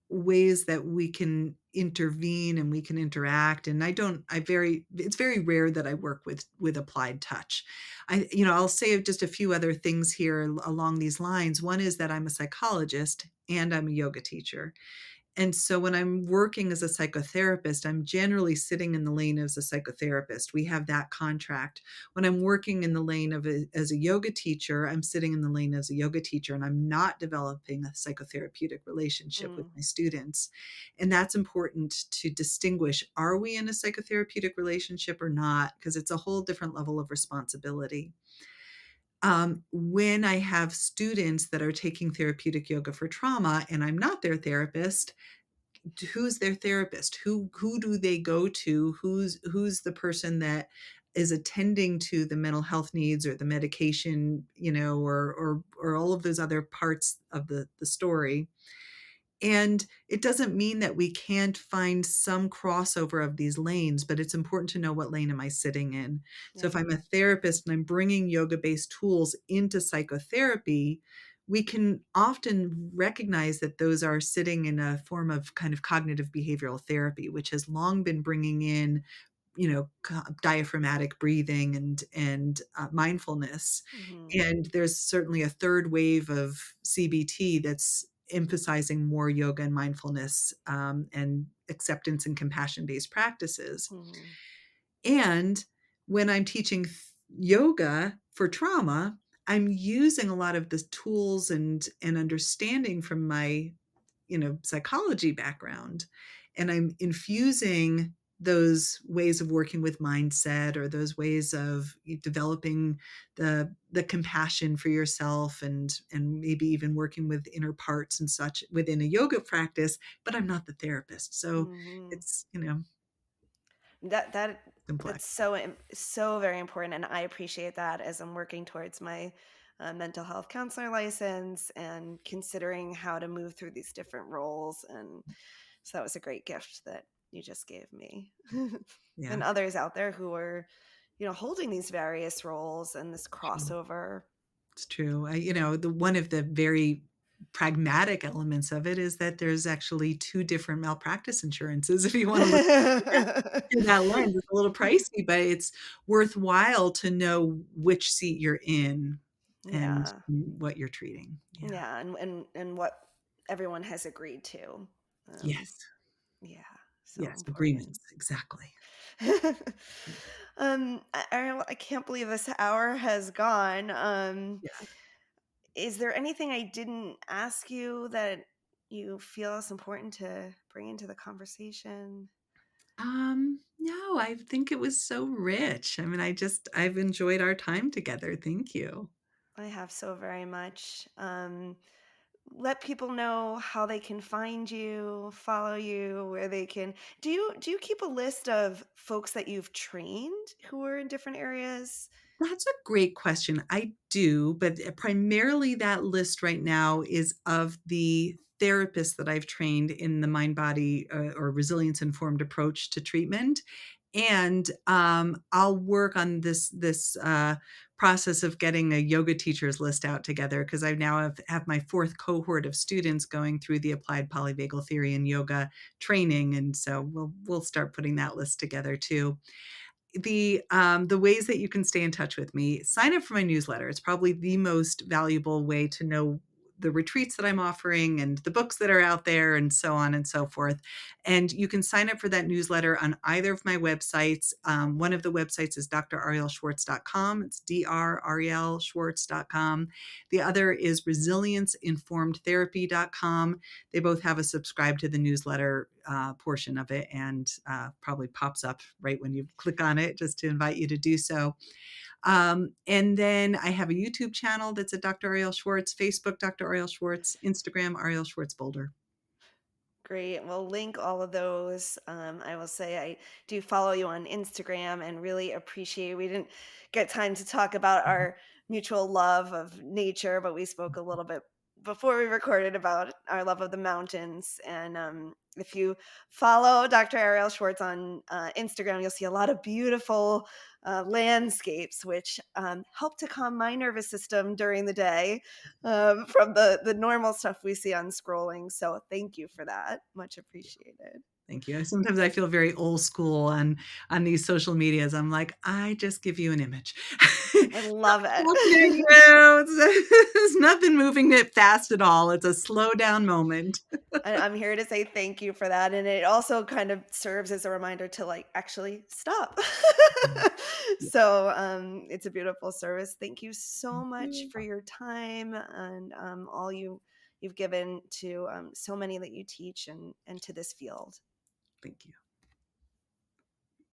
ways that we can intervene and we can interact, and it's very rare that I work with applied touch. I'll say just a few other things here along these lines. One is that I'm a psychologist and I'm a yoga teacher. And so when I'm working as a psychotherapist, I'm generally sitting in the lane as a psychotherapist. We have that contract. When I'm working in the lane as a yoga teacher, I'm sitting in the lane as a yoga teacher, and I'm not developing a psychotherapeutic relationship with mm, my students. And that's important to distinguish. Are we in a psychotherapeutic relationship or not? Because it's a whole different level of responsibility. When I have students that are taking therapeutic yoga for trauma and I'm not their therapist, who's their therapist? Who do they go to? Who's the person that is attending to the mental health needs or the medication, or all of those other parts of the story? And it doesn't mean that we can't find some crossover of these lanes, but it's important to know what lane am I sitting in. So if yeah. I'm a therapist and I'm bringing yoga-based tools into psychotherapy, we can often recognize that those are sitting in a form of kind of cognitive behavioral therapy, which has long been bringing in diaphragmatic breathing and mindfulness. Hmm. And there's certainly a third wave of CBT that's emphasizing more yoga and mindfulness, and acceptance and compassion-based practices. Hmm. And when I'm teaching yoga for trauma, I'm using a lot of the tools and understanding from my psychology background, and I'm infusing those ways of working with mindset, or those ways of developing the compassion for yourself, and maybe even working with inner parts and such within a yoga practice, but I'm not the therapist. So Hmm. it's, That that's complex. so very important, and I appreciate that as I'm working towards my mental health counselor license and considering how to move through these different roles. And so that was a great gift that you just gave me, Yeah. and others out there who are, holding these various roles and this True. crossover. It's true. The one of the very pragmatic elements of it is that there's actually 2 different malpractice insurances if you wanna look through that lens. It's a little pricey, but it's worthwhile to know which seat you're in and Yeah, what you're treating. Yeah. yeah, and what everyone has agreed to. Um, Yes. yeah, so Yes, important. agreements, exactly. I can't believe this hour has gone. Yeah. Is there anything I didn't ask you that you feel is important to bring into the conversation? No, I think it was so rich. I mean, I've enjoyed our time together. Thank you. I have so very much. let people know how they can find you, follow you, where they can do you keep a list of folks that you've trained who are in different areas? That's a great question. I do, but primarily that list right now is of the therapists that I've trained in the mind body or resilience informed approach to treatment. And I'll work on this process of getting a yoga teachers list out together because I now have my fourth cohort of students going through the applied polyvagal theory and yoga training, and so we'll start putting that list together too. The ways that you can stay in touch with me, sign up for my newsletter. It's probably the most valuable way to know the retreats that I'm offering and the books that are out there and so on and so forth. And you can sign up for that newsletter on either of my websites. One of the websites is drarielleschwartz.com. It's drarielleschwartz.com. The other is resilienceinformedtherapy.com. They both have a subscribe to the newsletter portion of it, and probably pops up right when you click on it just to invite you to do so. And then I have a YouTube channel that's at Dr. Arielle Schwartz, Facebook, Dr. Arielle Schwartz, Instagram, Arielle Schwartz Boulder. Great. We'll link all of those. I will say I do follow you on Instagram and really appreciate. We didn't get time to talk about Mhm. our mutual love of nature, but we spoke a little bit before we recorded about our love of the mountains. And if you follow Dr. Ariel Schwartz on Instagram, you'll see a lot of beautiful landscapes, which help to calm my nervous system during the day from the normal stuff we see on scrolling. So thank you for that. Much appreciated. Thank you. Sometimes I feel very old school on these social medias. I'm like, I just give you an image. I love Nothing looking at it. you. There's nothing moving it fast at all. It's a slow down moment. I'm here to say thank you for that. And it also kind of serves as a reminder to like actually stop. Yeah, So it's a beautiful service. Thank you so thank much you. for your time and all you've given to so many that you teach and to this field. Thank you.